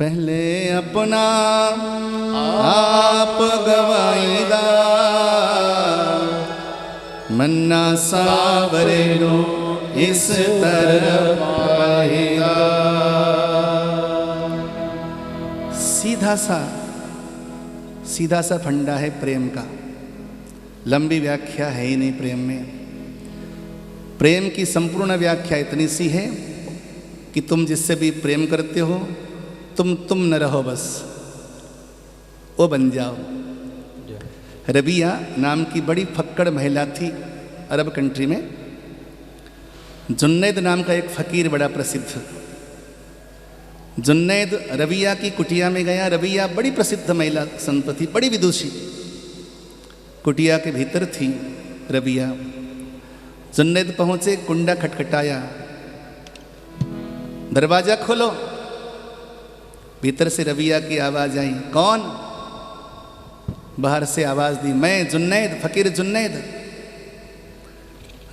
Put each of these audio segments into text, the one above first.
पहले अपना आप गवाईदा मन्ना सावरे नो इस तरफ आएगा। सीधा सा फंडा है प्रेम का, लंबी व्याख्या है ही नहीं प्रेम में। प्रेम की संपूर्ण व्याख्या इतनी सी है कि तुम जिससे भी प्रेम करते हो तुम न रहो, बस वो बन जाओ। रबिया नाम की बड़ी फक्कड़ महिला थी अरब कंट्री में। जुन्नैद नाम का एक फकीर बड़ा प्रसिद्ध। जुन्नैद रबिया की कुटिया में गया। रबिया बड़ी प्रसिद्ध महिला संत थी, बड़ी विदुषी। कुटिया के भीतर थी रबिया। जुन्नैद पहुंचे, कुंडा खटखटाया, दरवाजा खोलो। भीतर से रबिया की आवाज आई, कौन? बाहर से आवाज दी, मैं जुन्नैद, फकीर जुन्नैद।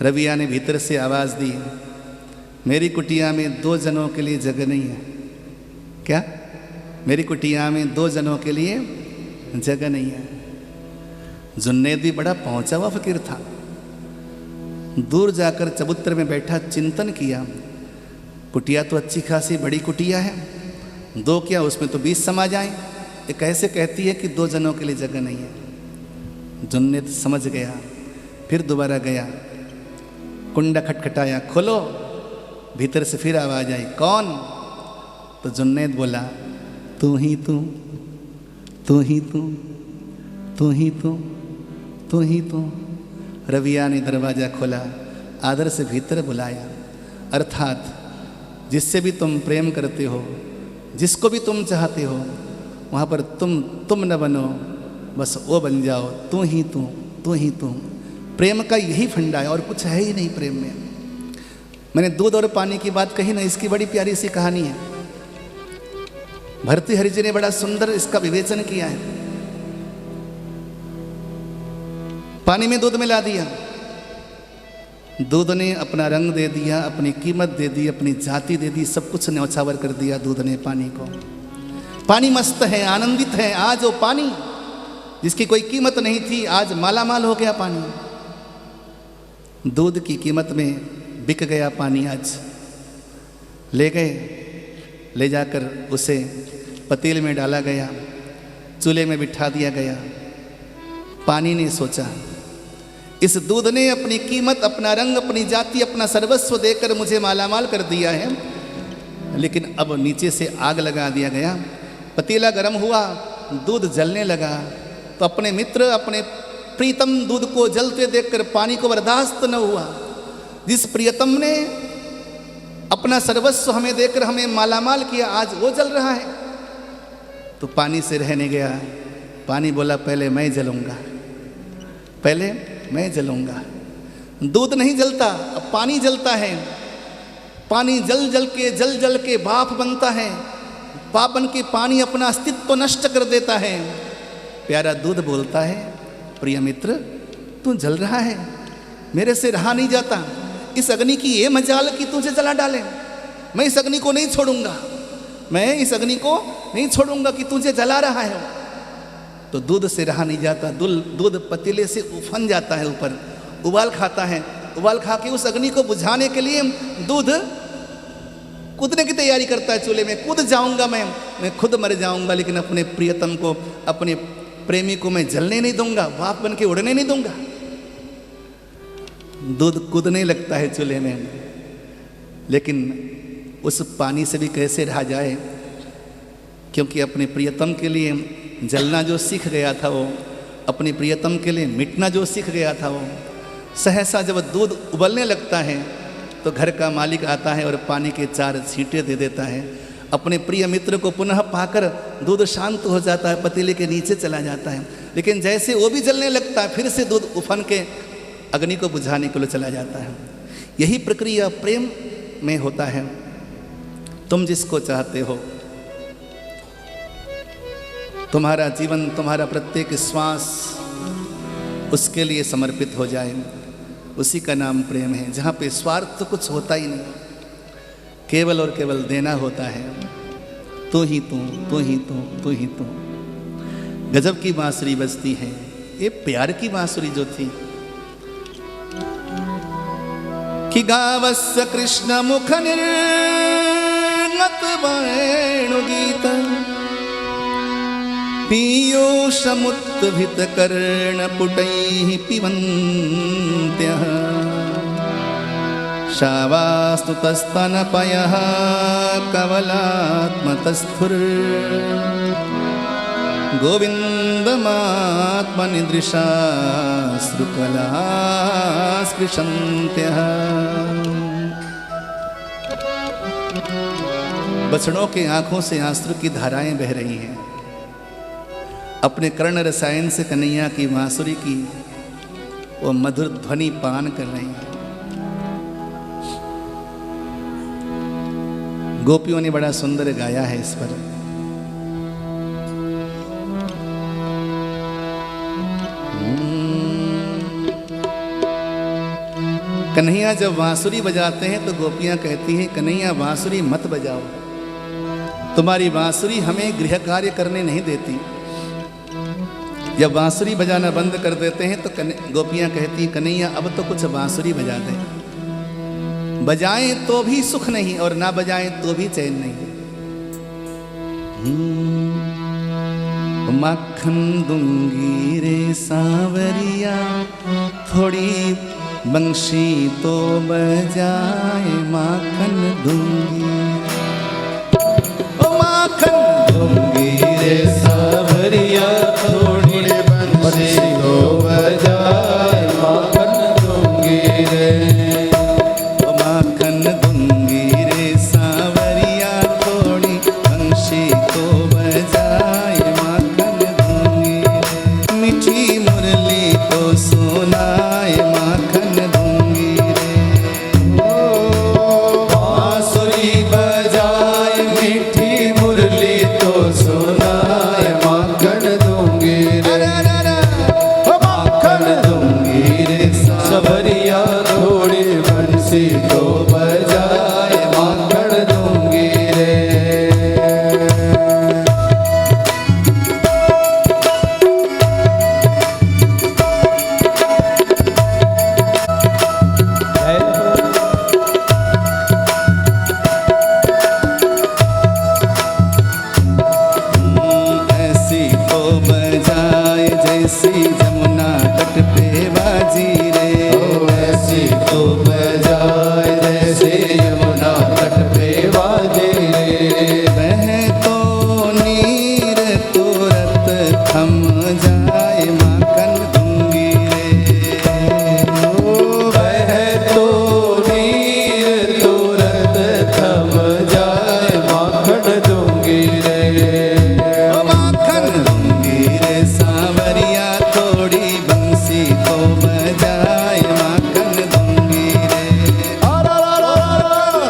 रबिया ने भीतर से आवाज दी, मेरी कुटिया में 2 जनों के लिए जगह नहीं है। क्या? मेरी कुटिया में 2 जनों के लिए जगह नहीं है। जुन्नैद भी बड़ा पहुंचा हुआ फकीर था। दूर जाकर चबूतरे में बैठा चिंतन किया, कुटिया तो अच्छी खासी बड़ी कुटिया है, 2 क्या उसमें तो 20 समा जाएं। ये कैसे कहती है कि 2 जनों के लिए जगह नहीं है। जुन्नैद समझ गया, फिर दोबारा गया, कुंडा खटखटाया, खोलो। भीतर से फिर आवाज आई, कौन? तो जुन्नैद बोला, तू ही तू, तू ही तू, तू ही तू, तू ही तू। रबिया ने दरवाजा खोला, आदर से भीतर बुलाया। अर्थात जिससे भी तुम प्रेम करते हो, जिसको भी तुम चाहते हो, वहाँ पर तुम न बनो, बस वो बन जाओ। तू ही तू, तू ही तू। प्रेम का यही फंडा है और कुछ है ही नहीं प्रेम में। मैंने दूध और पानी की बात कही ना, इसकी बड़ी प्यारी सी कहानी है। भर्तृहरि जी ने बड़ा सुंदर इसका विवेचन किया है। पानी में दूध मिला दिया, दूध ने अपना रंग दे दिया, अपनी कीमत दे दी, अपनी जाति दे दी, सब कुछ न्यौछावर कर दिया दूध ने पानी को। पानी मस्त है, आनंदित है। आज वो पानी जिसकी कोई कीमत नहीं थी, आज मालामाल हो गया पानी। दूध की कीमत में बिक गया पानी। आज ले गए, ले जाकर उसे पतीले में डाला गया, चूल्हे में बिठा दिया गया। पानी ने सोचा, इस दूध ने अपनी कीमत, अपना रंग, अपनी जाति, अपना सर्वस्व देकर मुझे मालामाल कर दिया है, लेकिन अब नीचे से आग लगा दिया गया। पतीला गर्म हुआ, दूध जलने लगा। तो अपने मित्र, अपने प्रीतम दूध को जलते देखकर पानी को बर्दाश्त न हुआ। जिस प्रियतम ने अपना सर्वस्व हमें देकर हमें मालामाल किया, आज वो जल रहा है। तो पानी से रहने गया। पानी बोला, पहले मैं जलूंगा, पहले मैं जलूंगा। दूध नहीं जलता, अब पानी जलता है। पानी जल जल के भाप बनता है। भाप बन के पानी अपना अस्तित्व नष्ट कर देता है। प्यारा दूध बोलता है, प्रिय मित्र, तू जल रहा है, मेरे से रहा नहीं जाता। इस अग्नि की ये मजाल कि तुझे जला डाले। मैं इस अग्नि को नहीं छोड़ूंगा, मैं इस अग्नि को नहीं छोड़ूंगा कि तुझे जला रहा है। तो दूध से रहा नहीं जाता। दूध पतीले से उफन जाता है ऊपर, उबाल खाता है। उबाल खा के उस अग्नि को बुझाने के लिए दूध कूदने की तैयारी करता है चूल्हे में। कूद जाऊंगा मैं खुद मर जाऊंगा, लेकिन अपने प्रियतम को, अपने प्रेमी को मैं जलने नहीं दूंगा, भाप बन के उड़ने नहीं दूंगा। दूध कूदने लगता है चूल्हे में, लेकिन उस पानी से भी कैसे रहा जाए, क्योंकि अपने प्रियतम के लिए जलना जो सीख गया था वो, अपनी प्रियतम के लिए मिटना जो सीख गया था वो। सहसा जब दूध उबलने लगता है तो घर का मालिक आता है और पानी के 4 छींटे दे देता है। अपने प्रिय मित्र को पुनः पाकर दूध शांत हो जाता है, पतीले के नीचे चला जाता है। लेकिन जैसे वो भी जलने लगता है, फिर से दूध उफन के अग्नि को बुझाने के लिए चला जाता है। यही प्रक्रिया प्रेम में होता है। तुम जिसको चाहते हो, तुम्हारा जीवन, तुम्हारा प्रत्येक श्वास उसके लिए समर्पित हो जाए, उसी का नाम प्रेम है। जहाँ पे स्वार्थ तो कुछ होता ही नहीं, केवल और केवल देना होता है। तू ही तू, तू ही तू, तू ही तू। गजब की बांसुरी बजती है। ये प्यार की बांसुरी जो थी कि गावस्य कृष्ण मुख निर्गत वेणुगीत पीयूषमुत्थित कर्णपुटैः पिबन्त्यः शावास्तुतस्तनपयः कवलात्मतस्थुर् गोविन्दमात्मनिदृशाश्रुकलास्पृशन्त्यः। बछड़ों के आंखों से आंसू की धाराएं बह रही हैं। अपने कर्ण रसायन से कन्हैया की बांसुरी की वो मधुर ध्वनि पान कर रही हैं। गोपियों ने बड़ा सुंदर गाया है इस पर। कन्हैया जब बांसुरी बजाते हैं तो गोपियां कहती हैं कन्हैया बांसुरी मत बजाओ, तुम्हारी बांसुरी हमें गृह कार्य करने नहीं देती। जब बांसुरी बजाना बंद कर देते हैं तो गोपियां कहती हैं कन्हैया अब तो कुछ बांसुरी बजा दें। बजाएं तो भी सुख नहीं और ना बजाएं तो भी चैन नहीं। माखन दूंगी रे सांवरिया थोड़ी बंशी तो बजाए माखन दूंगी। ओ माखन दूंगी रे सांवरिया थोड़ी बंशी तो बजाए माखन दूंगी रे। ओ माखन दूंगी रे सांवरिया थोड़ी बंशी तो बजाए माखन दूंगी रे। मीठी मुरली तो सुनाए माखन दूंगी रे। ओ बांसुरी बजाए मीठी मुरली तो सुनाए माखन दूंगी रे। ओ माखन दूंगी रे सांवरिया थोड़ी बंसी तो बजाए माखन दूंगी रे। ऐसी तो बजाए जैसी जमुना तट पे बाजी रे। ऐसी तो बजाए जैसे यमुना तट पे बाजी रे। वह तो नीर तुरत थम जाए माखन दूंगी रे। वह तो नीर तुरत थम जाए माखन दूंगी रे। ओ माखन दूंगी रे सांवरिया थोड़ी बंसी तो बजाए माखन दूंगी रे।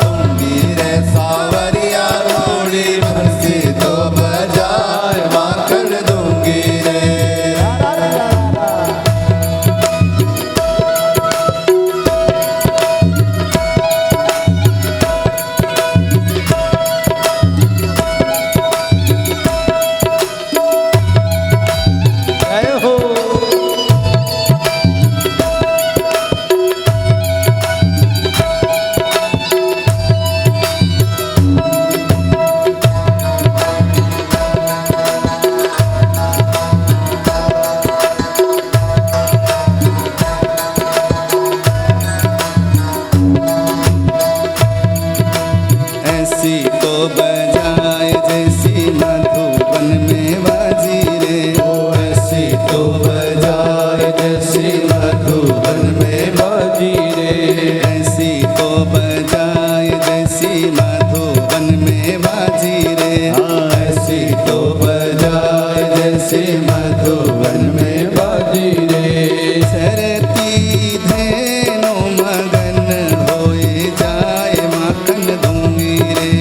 दूंगी रे सांवरिया थोड़ी बंसी तो बजाए माखन दूंगी रे। जय हो। ऐसी तो बजाए जैसी मधुबन में बाजी रे। ओ ऐसी तो बजाए जैसी मधुबन में बाजी रे। ऐसी तो बजाए जैसी मधुबन में बाजी रे। ऐसी तो बजाए जैसी मधुबन में बाजी रे। सरती धेनु मगन होए जाए माखन दूंगी रे।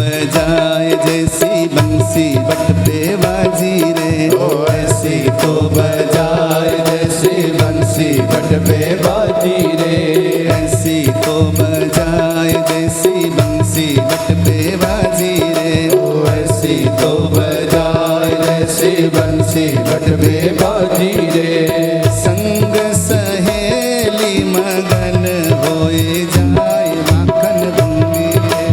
बजाए जैसी बंसी बट पे बाजी रे, ओ ऐसी तो बजाए जैसी बंसी बट पे बाजी रे, ऐसी तो बजाए जैसी बंसी बट पे बाजी रे, ओ ऐसी तो बजाए जैसी बंसी बट पे बाजी रे। संग सहेली मगन होए जाए माखन दूंगी रे,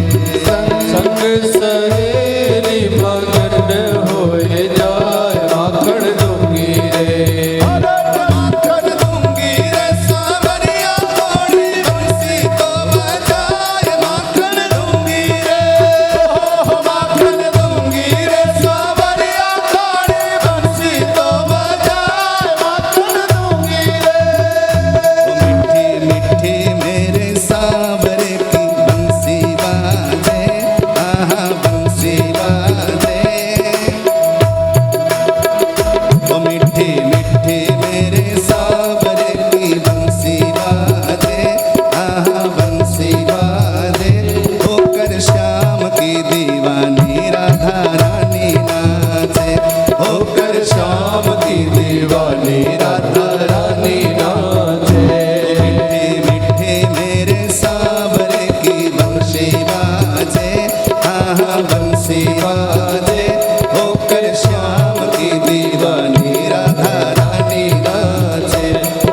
संग सहेली मगन होए जाए माखन दूंगी रे, माखन दूंगी रे सावरिया थोड़ी बंसी तो बजाए माखन दूंगी रे, माखन दूंगी रे सावरिया थोड़ी बंसी तो बजाए माखन दूंगी रे। मीठी मीठी मेरे सावरे की बंसी बाजे, आहा बंसी बाजे, ओ मीठी मीठी मेरे सावरे की बंसी बाजे, आहा बंसी बाजे, होकर श्याम की दीवानी राधा रानी नाचे, होकर श्याम की दीवानी राधा रानी नाचे, मीठे मीठे मेरे सावरे की बंसी बाजे, आहा बंसी बाजे, होकर श्याम की दीवानी राधा रानी नाचे,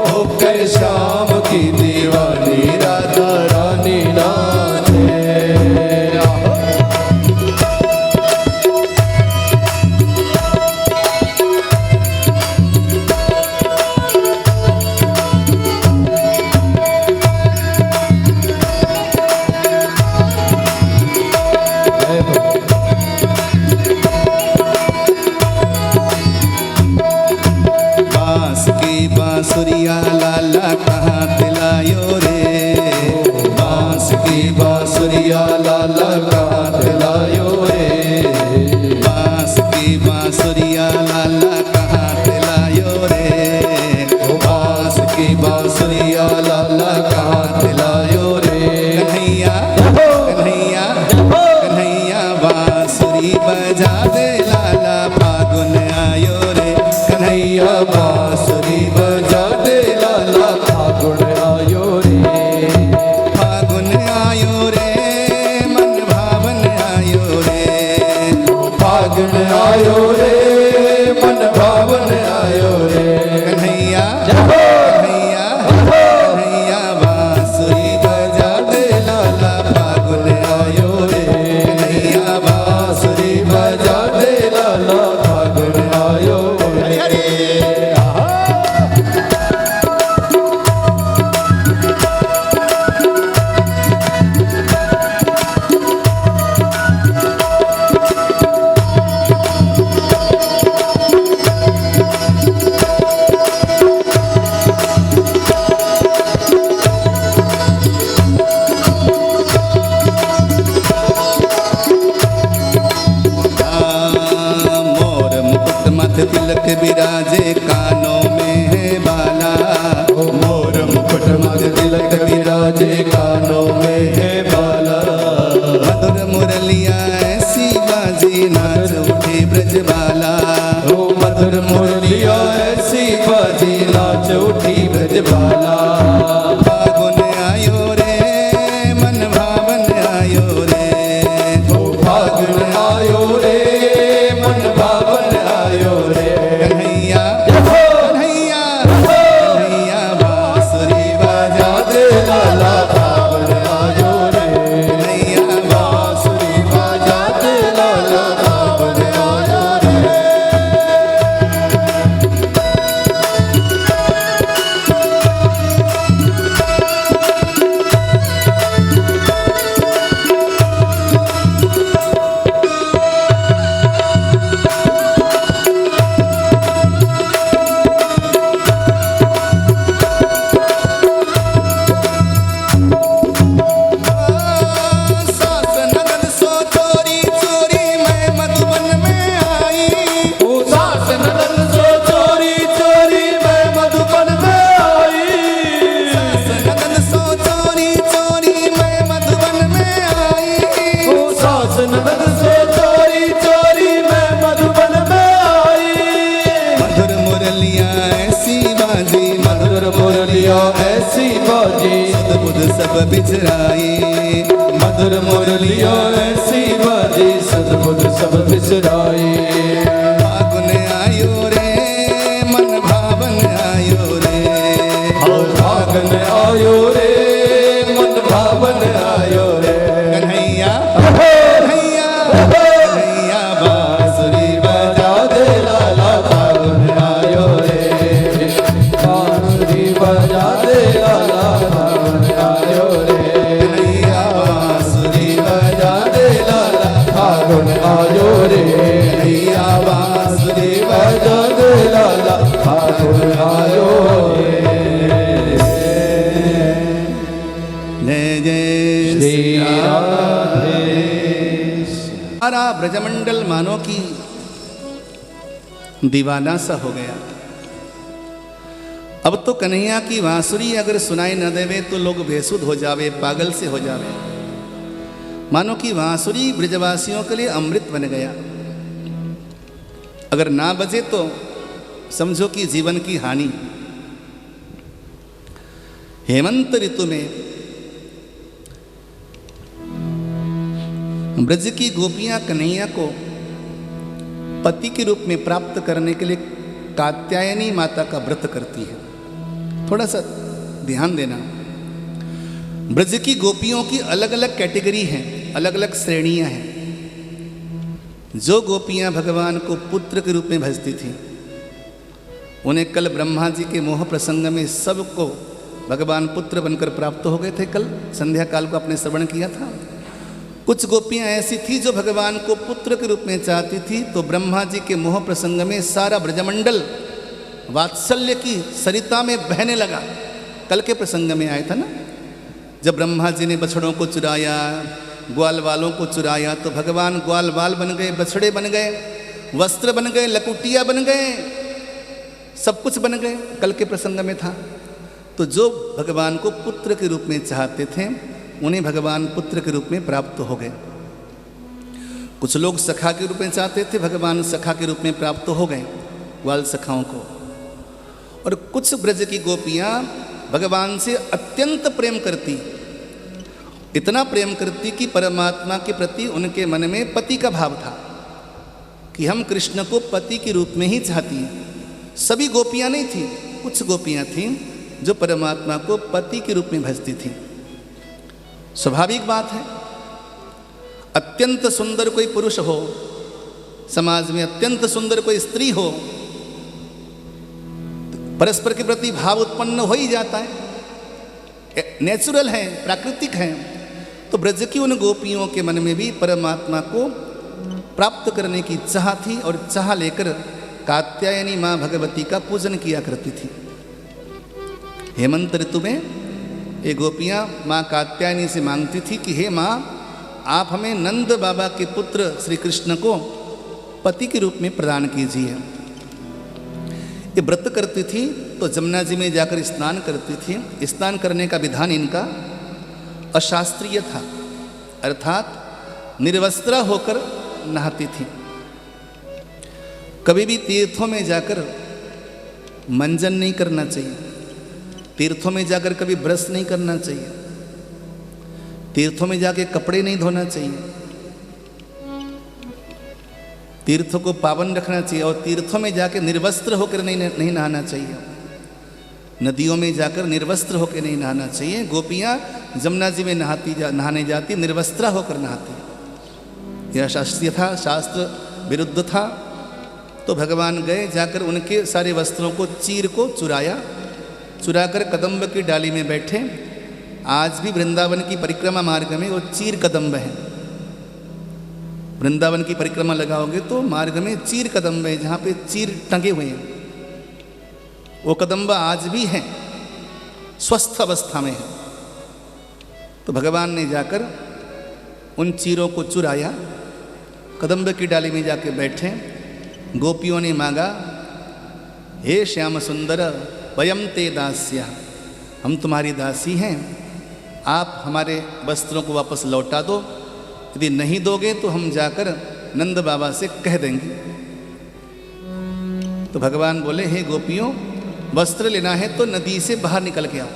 होकर श्याम की दीवानी राधा रानी नाचे। बांस की बांसुरिया लाला कहाँ दिलायो रे, बांस की बांसुरिया लाला कहाँ दिलायो रे, बांस की बांसुरिया लाला कहाँ दिलायो रे, बांस की बांसुरिया लाला कहाँ दिलायो रे, कन्हैया कन्हैया कन्हैया बांसुरी बजा दे लाला फागुन आयो रे, कन्हैया बांसुरी बजा दे लाला फागुन आयो रे, फागुन आयो रे मन भावन आयो रे, फागुन आयो रे मन भावन आयो रे, कन्हैया कन्हैया कन्हैया बांसुरी बजा दे लाला फागुन आयो रे, कन्हैया बांसुरी बजा दे लाला फागुन आयो रे। सो चोरी चोरी मैं मधुबन में आई। मधुर मुरलियाँ ऐसी बाजी, मधुर मुरलियाँ ऐसी बाजी, सद्बुध सब बिछराई। मधुर मुरलियाँ ऐसी बाजी, सद्बुध सब बिसराई। फागुन आयो रे मन भावन आयो रे, फागुन आयो रे मन भावन आयो रे। कन्हैया कन्हैया कन्हैया बांसुरी बजा दे लाला, फागुन आयो रे बांसुरी बजा दे लाला, फागुन आयो रे। कन्हैया बांसुरी बजा दे लाला, फागुन आयो रे। कन्हैया बांसुरी बजा दे लाला, फागुन आयो रे। जय जय श्री राधे। सारा ब्रजमंडल मानो की दीवाना सा हो गया। अब तो कन्हैया की बांसुरी अगर सुनाई न देवे तो लोग बेसुध हो जावे, पागल से हो जावे। मानो कि बांसुरी ब्रजवासियों के लिए अमृत बन गया। अगर ना बजे तो समझो कि जीवन की हानि। हेमंत ऋतु में ब्रज की गोपियां कन्हैया को पति के रूप में प्राप्त करने के लिए कात्यायनी माता का व्रत करती है। थोड़ा सा ध्यान देना, ब्रज की गोपियों की अलग अलग कैटेगरी हैं, अलग अलग श्रेणियां हैं। जो गोपियां भगवान को पुत्र के रूप में भजती थी, उन्हें कल ब्रह्मा जी के मोह प्रसंग में सबको भगवान पुत्र बनकर प्राप्त हो गए थे। कल संध्या काल को आपने श्रवण किया था। कुछ गोपियां ऐसी थी जो भगवान को पुत्र के रूप में चाहती थी, तो ब्रह्मा जी के मोह प्रसंग में सारा ब्रजमंडल वात्सल्य की सरिता में बहने लगा। कल के प्रसंग में आया था ना, जब ब्रह्मा जी ने बछड़ों को चुराया, ग्वाल वालों को चुराया, तो भगवान ग्वाल वाल बन गए, बछड़े बन गए, वस्त्र बन गए, लकुटिया बन गए, सब कुछ बन गए। कल के प्रसंग में था। तो जो भगवान को पुत्र के रूप में चाहते थे, उन्हें भगवान पुत्र के रूप में प्राप्त हो गए। कुछ लोग सखा के रूप में चाहते थे, भगवान सखा के रूप में प्राप्त हो गए ग्वाल सखाओं को। और कुछ ब्रज की गोपियां भगवान से अत्यंत प्रेम करती, इतना प्रेम करती कि परमात्मा के प्रति उनके मन में पति का भाव था कि हम कृष्ण को पति के रूप में ही चाहती हैं। सभी गोपियां नहीं थी, कुछ गोपियां थीं जो परमात्मा को पति के रूप में भजती थीं। स्वाभाविक बात है, अत्यंत सुंदर कोई पुरुष हो, समाज में अत्यंत सुंदर कोई स्त्री हो, परस्पर के प्रति भाव उत्पन्न हो ही जाता है, नेचुरल है, प्राकृतिक है। तो ब्रज की उन गोपियों के मन में भी परमात्मा को प्राप्त करने की चाह थी, और चाह लेकर कात्यायनी माँ भगवती का पूजन किया करती थी। हेमंत ऋतु में ये गोपियाँ माँ कात्यायनी से मांगती थी कि हे माँ, आप हमें नंद बाबा के पुत्र श्री कृष्ण को पति के रूप में प्रदान कीजिए। ये व्रत करती थी तो जमुना जी में जाकर स्नान करती थी। स्नान करने का विधान इनका अशास्त्रीय था, अर्थात निर्वस्त्र होकर नहाती थी। कभी भी तीर्थों में जाकर मंजन नहीं करना चाहिए, तीर्थों में जाकर कभी ब्रश नहीं करना चाहिए, तीर्थों में जाके कपड़े नहीं धोना चाहिए, तीर्थों को पावन रखना चाहिए, और तीर्थों में जाकर निर्वस्त्र होकर नहीं नहाना चाहिए, नदियों में जाकर निर्वस्त्र होकर नहीं नहाना चाहिए। गोपियाँ जमुना जी में नहाने जाती निर्वस्त्र होकर नहाती। यह शास्त्रीय था, शास्त्र विरुद्ध था। तो भगवान गए, जाकर उनके सारे वस्त्रों को चीर को चुराकर कदम्ब की डाली में बैठे। आज भी वृंदावन की परिक्रमा मार्ग में वो चीर कदम्ब है। वृंदावन की परिक्रमा लगाओगे तो मार्ग में चीर कदम्ब है, जहाँ पे चीर टंगे हुए हैं। वो कदम्ब आज भी है, स्वस्थ अवस्था में है। तो भगवान ने जाकर उन चीरों को चुराया, कदम्ब की डाली में जाके बैठे। गोपियों ने मांगा, हे श्याम सुंदर वयम ते दास्या, हम तुम्हारी दासी हैं, आप हमारे वस्त्रों को वापस लौटा दो। यदि नहीं दोगे तो हम जाकर नंद बाबा से कह देंगे। तो भगवान बोले, हे गोपियों, वस्त्र लेना है तो नदी से बाहर निकल के आओ।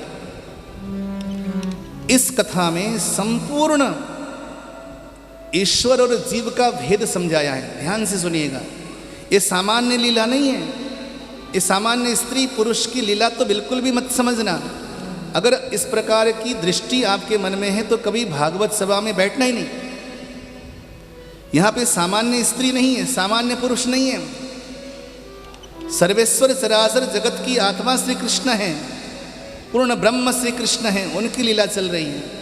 इस कथा में संपूर्ण ईश्वर और जीव का भेद समझाया है। ध्यान से सुनिएगा, ये सामान्य लीला नहीं है, ये सामान्य स्त्री पुरुष की लीला तो बिल्कुल भी मत समझना। अगर इस प्रकार की दृष्टि आपके मन में है तो कभी भागवत सभा में बैठना ही नहीं। यहां पे सामान्य स्त्री नहीं है, सामान्य पुरुष नहीं है, सर्वेश्वर चराचर जगत की आत्मा श्री कृष्ण है, पूर्ण ब्रह्म श्री कृष्ण है, उनकी लीला चल रही है।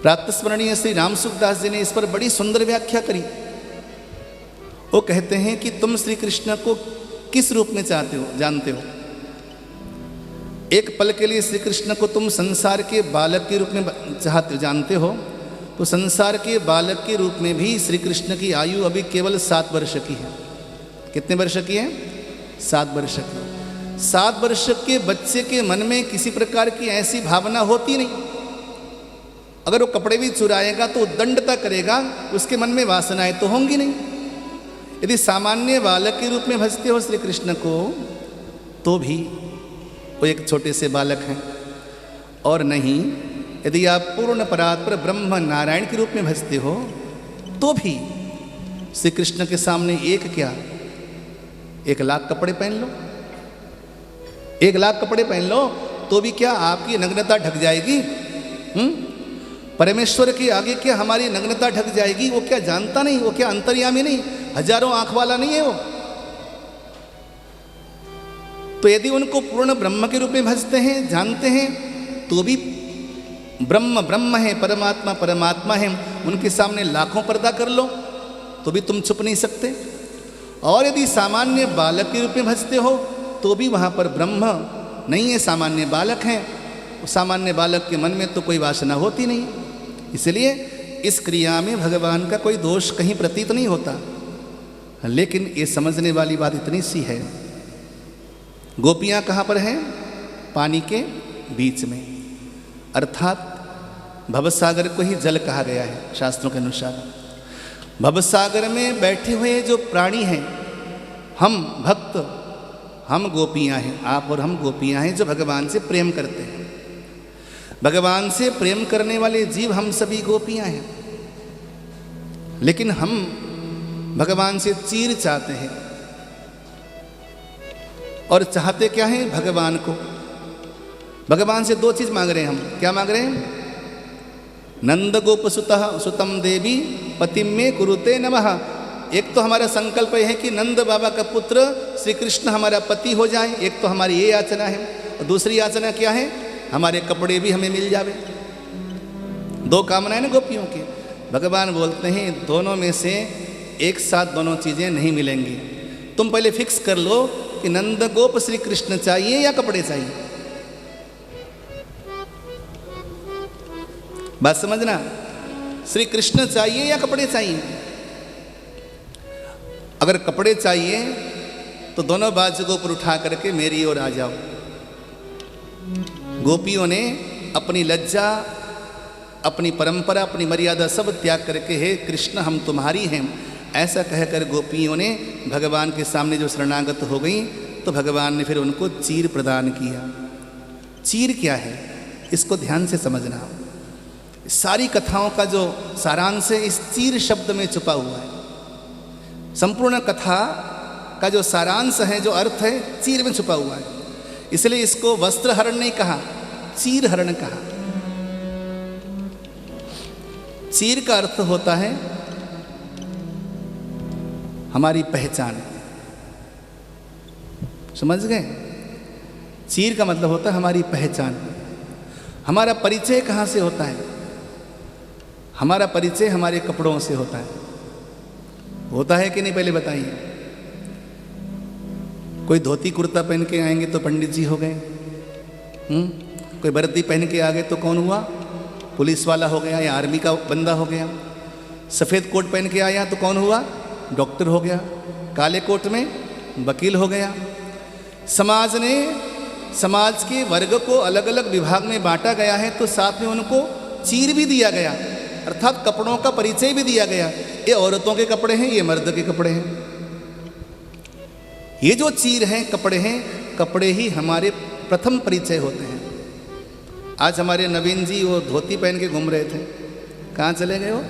प्रातस्मरणीय श्री रामसुखदास जी ने इस पर बड़ी सुंदर व्याख्या करी। वो कहते हैं कि तुम श्री कृष्ण को किस रूप में चाहते हो, जानते हो। एक पल के लिए श्री कृष्ण को तुम संसार के बालक के रूप में चाहते हो, जानते हो, तो संसार के बालक के रूप में भी श्री कृष्ण की आयु अभी केवल 7 वर्ष की है। कितने वर्ष की है? 7 वर्ष की। 7 वर्ष के बच्चे के मन में किसी प्रकार की ऐसी भावना होती नहीं। अगर वो कपड़े भी चुराएगा तो दंडता करेगा, उसके मन में वासनाएं तो होंगी नहीं। यदि सामान्य बालक के रूप में भजते हो श्री कृष्ण को, तो भी वो एक छोटे से बालक हैं। और नहीं, यदि आप पूर्ण परात्पर ब्रह्म नारायण के रूप में भजते हो, तो भी श्री कृष्ण के सामने एक क्या, 1 लाख कपड़े पहन लो, 1 लाख कपड़े पहन लो, तो भी क्या आपकी नग्नता ढक जाएगी? परमेश्वर के आगे क्या हमारी नग्नता ढक जाएगी? वो क्या जानता नहीं? वो क्या अंतर्यामी नहीं? हजारों आंख वाला नहीं है वो? तो यदि उनको पूर्ण ब्रह्म के रूप में भजते हैं, जानते हैं, तो भी ब्रह्म ब्रह्म है, परमात्मा परमात्मा है, उनके सामने लाखों पर्दा कर लो तो भी तुम छुप नहीं सकते। और यदि सामान्य बालक के रूप में भजते हो, तो भी वहाँ पर ब्रह्म नहीं है, सामान्य बालक हैं। सामान्य बालक के मन में तो कोई वासना होती नहीं। इसलिए इस क्रिया में भगवान का कोई दोष कहीं प्रतीत नहीं होता। लेकिन ये समझने वाली बात इतनी सी है, गोपियाँ कहाँ पर हैं? पानी के बीच में, अर्थात भवसागर को ही जल कहा गया है शास्त्रों के अनुसार। भवसागर में बैठे हुए जो प्राणी हैं, हम भक्त, हम गोपियाँ हैं, आप और हम गोपियाँ हैं जो भगवान से प्रेम करते हैं। भगवान से प्रेम करने वाले जीव हम सभी गोपियाँ हैं। लेकिन हम भगवान से चीर चाहते हैं। और चाहते क्या हैं? भगवान को। भगवान से 2 चीज़ मांग रहे हैं हम। क्या मांग रहे हैं? नंद गोप सुतम देवी पतिम में कुरुते नमः। एक तो हमारा संकल्प है कि नंद बाबा का पुत्र श्री कृष्ण हमारा पति हो जाए, एक तो हमारी ये याचना है। और दूसरी याचना क्या है? हमारे कपड़े भी हमें मिल जावे। 2 कामनाएं ना गोपियों की। भगवान बोलते हैं दोनों में से एक साथ दोनों चीज़ें नहीं मिलेंगी। तुम पहले फिक्स कर लो कि नंद गोप श्री कृष्ण चाहिए या कपड़े चाहिए। बात समझना, श्री कृष्ण चाहिए या कपड़े चाहिए। अगर कपड़े चाहिए तो दोनों बाजू को ऊपर उठा करके मेरी ओर आ जाओ। गोपियों ने अपनी लज्जा, अपनी परंपरा, अपनी मर्यादा सब त्याग करके, हे कृष्ण हम तुम्हारी हैं, ऐसा कहकर गोपियों ने भगवान के सामने जो शरणागत हो गई, तो भगवान ने फिर उनको चीर प्रदान किया। चीर क्या है, इसको ध्यान से समझना। सारी कथाओं का जो सारांश है इस चीर शब्द में छुपा हुआ है। संपूर्ण कथा का जो सारांश है, जो अर्थ है, चीर में छुपा हुआ है। इसलिए इसको वस्त्र हरण नहीं कहा, चीर हरण कहा। चीर का अर्थ होता है हमारी पहचान। समझ गए? चीर का मतलब होता है हमारी पहचान। हमारा परिचय कहाँ से होता है? हमारा परिचय हमारे कपड़ों से होता है कि नहीं? पहले बताइए। कोई धोती कुर्ता पहन के आएंगे तो पंडित जी हो गए। कोई वर्दी पहन के आ गए तो कौन हुआ? पुलिस वाला हो गया या आर्मी का बंदा हो गया। सफ़ेद कोट पहन के आया तो कौन हुआ? डॉक्टर हो गया। काले कोट में वकील हो गया। समाज ने समाज के वर्ग को अलग अलग विभाग में बांटा गया है, तो साथ में उनको चीर भी दिया गया, अर्थात कपड़ों का परिचय भी दिया गया। ये औरतों के कपड़े हैं, ये मर्द के कपड़े हैं। ये जो चीर हैं, कपड़े हैं, कपड़े ही हमारे प्रथम परिचय होते हैं। आज हमारे नवीन जी वो धोती पहन के घूम रहे थे, कहाँ चले गए वो?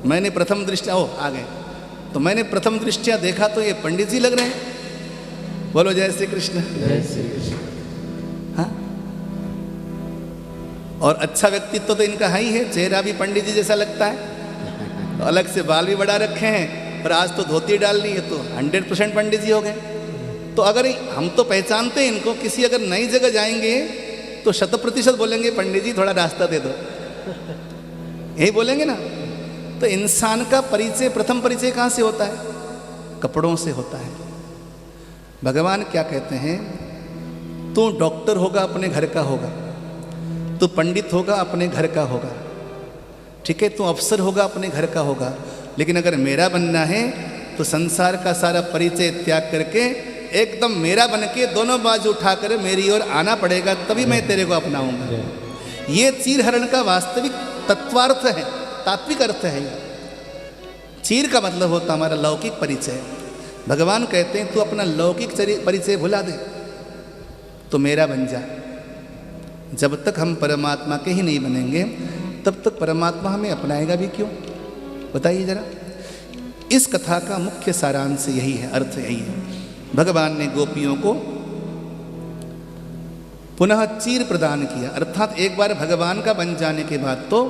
मैंने प्रथम दृष्टया आ गए, तो मैंने प्रथम दृष्टया देखा तो ये पंडित जी लग रहे हैं। बोलो जय श्री कृष्ण। जय श्री कृष्ण। हाँ, और अच्छा व्यक्तित्व तो इनका है ही है, चेहरा भी पंडित जी जैसा लगता है, तो अलग से बाल भी बढ़ा रखे हैं, पर आज तो धोती डाल ली है तो 100% पंडित जी हो गए। तो अगर हम तो पहचानते हैं इनको, किसी अगर नई जगह जाएंगे तो 100% बोलेंगे पंडित जी थोड़ा रास्ता दे दो, यही बोलेंगे ना। तो इंसान का परिचय, प्रथम परिचय कहाँ से होता है? कपड़ों से होता है। भगवान क्या कहते हैं? तू डॉक्टर होगा अपने घर का होगा, तू पंडित होगा अपने घर का होगा, ठीक है, तू अफसर होगा अपने घर का होगा, लेकिन अगर मेरा बनना है तो संसार का सारा परिचय त्याग करके एकदम मेरा बन के दोनों बाजू उठाकर मेरी ओर आना पड़ेगा, तभी मैं तेरे को अपनाऊंगा। ये चीर हरण का वास्तविक तत्वार्थ है, तात्विक अर्थ है। चीर का मतलब होता हमारा लौकिक परिचय। भगवान कहते हैं तू अपना लौकिक परिचय भुला दे तो मेरा बन जा। जब तक हम परमात्मा के ही नहीं बनेंगे तब तक परमात्मा हमें अपनाएगा भी क्यों? बताइए जरा। इस कथा का मुख्य सारांश यही है, अर्थ यही है। भगवान ने गोपियों को पुनः चीर प्रदान किया, अर्थात एक बार भगवान का बन जाने के बाद तो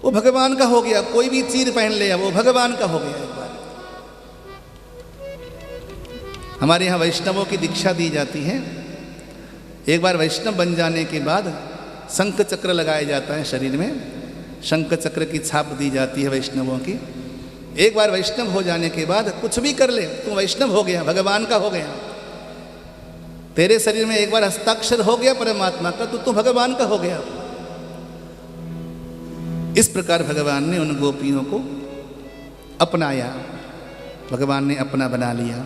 वो भगवान का हो गया। कोई भी चीर पहन ले वो भगवान का हो गया एक बार। हमारे यहाँ वैष्णवों की दीक्षा दी जाती है। एक बार वैष्णव बन जाने के बाद शंख चक्र लगाया जाता है शरीर में, शंख चक्र की छाप दी जाती है वैष्णवों की। एक बार वैष्णव हो जाने के बाद कुछ भी कर ले, तू वैष्णव हो गया, भगवान का हो गया। तेरे शरीर में एक बार हस्ताक्षर हो गया परमात्मा का, तो तू भगवान का हो गया। इस प्रकार भगवान ने उन गोपियों को अपनाया, भगवान ने अपना बना लिया।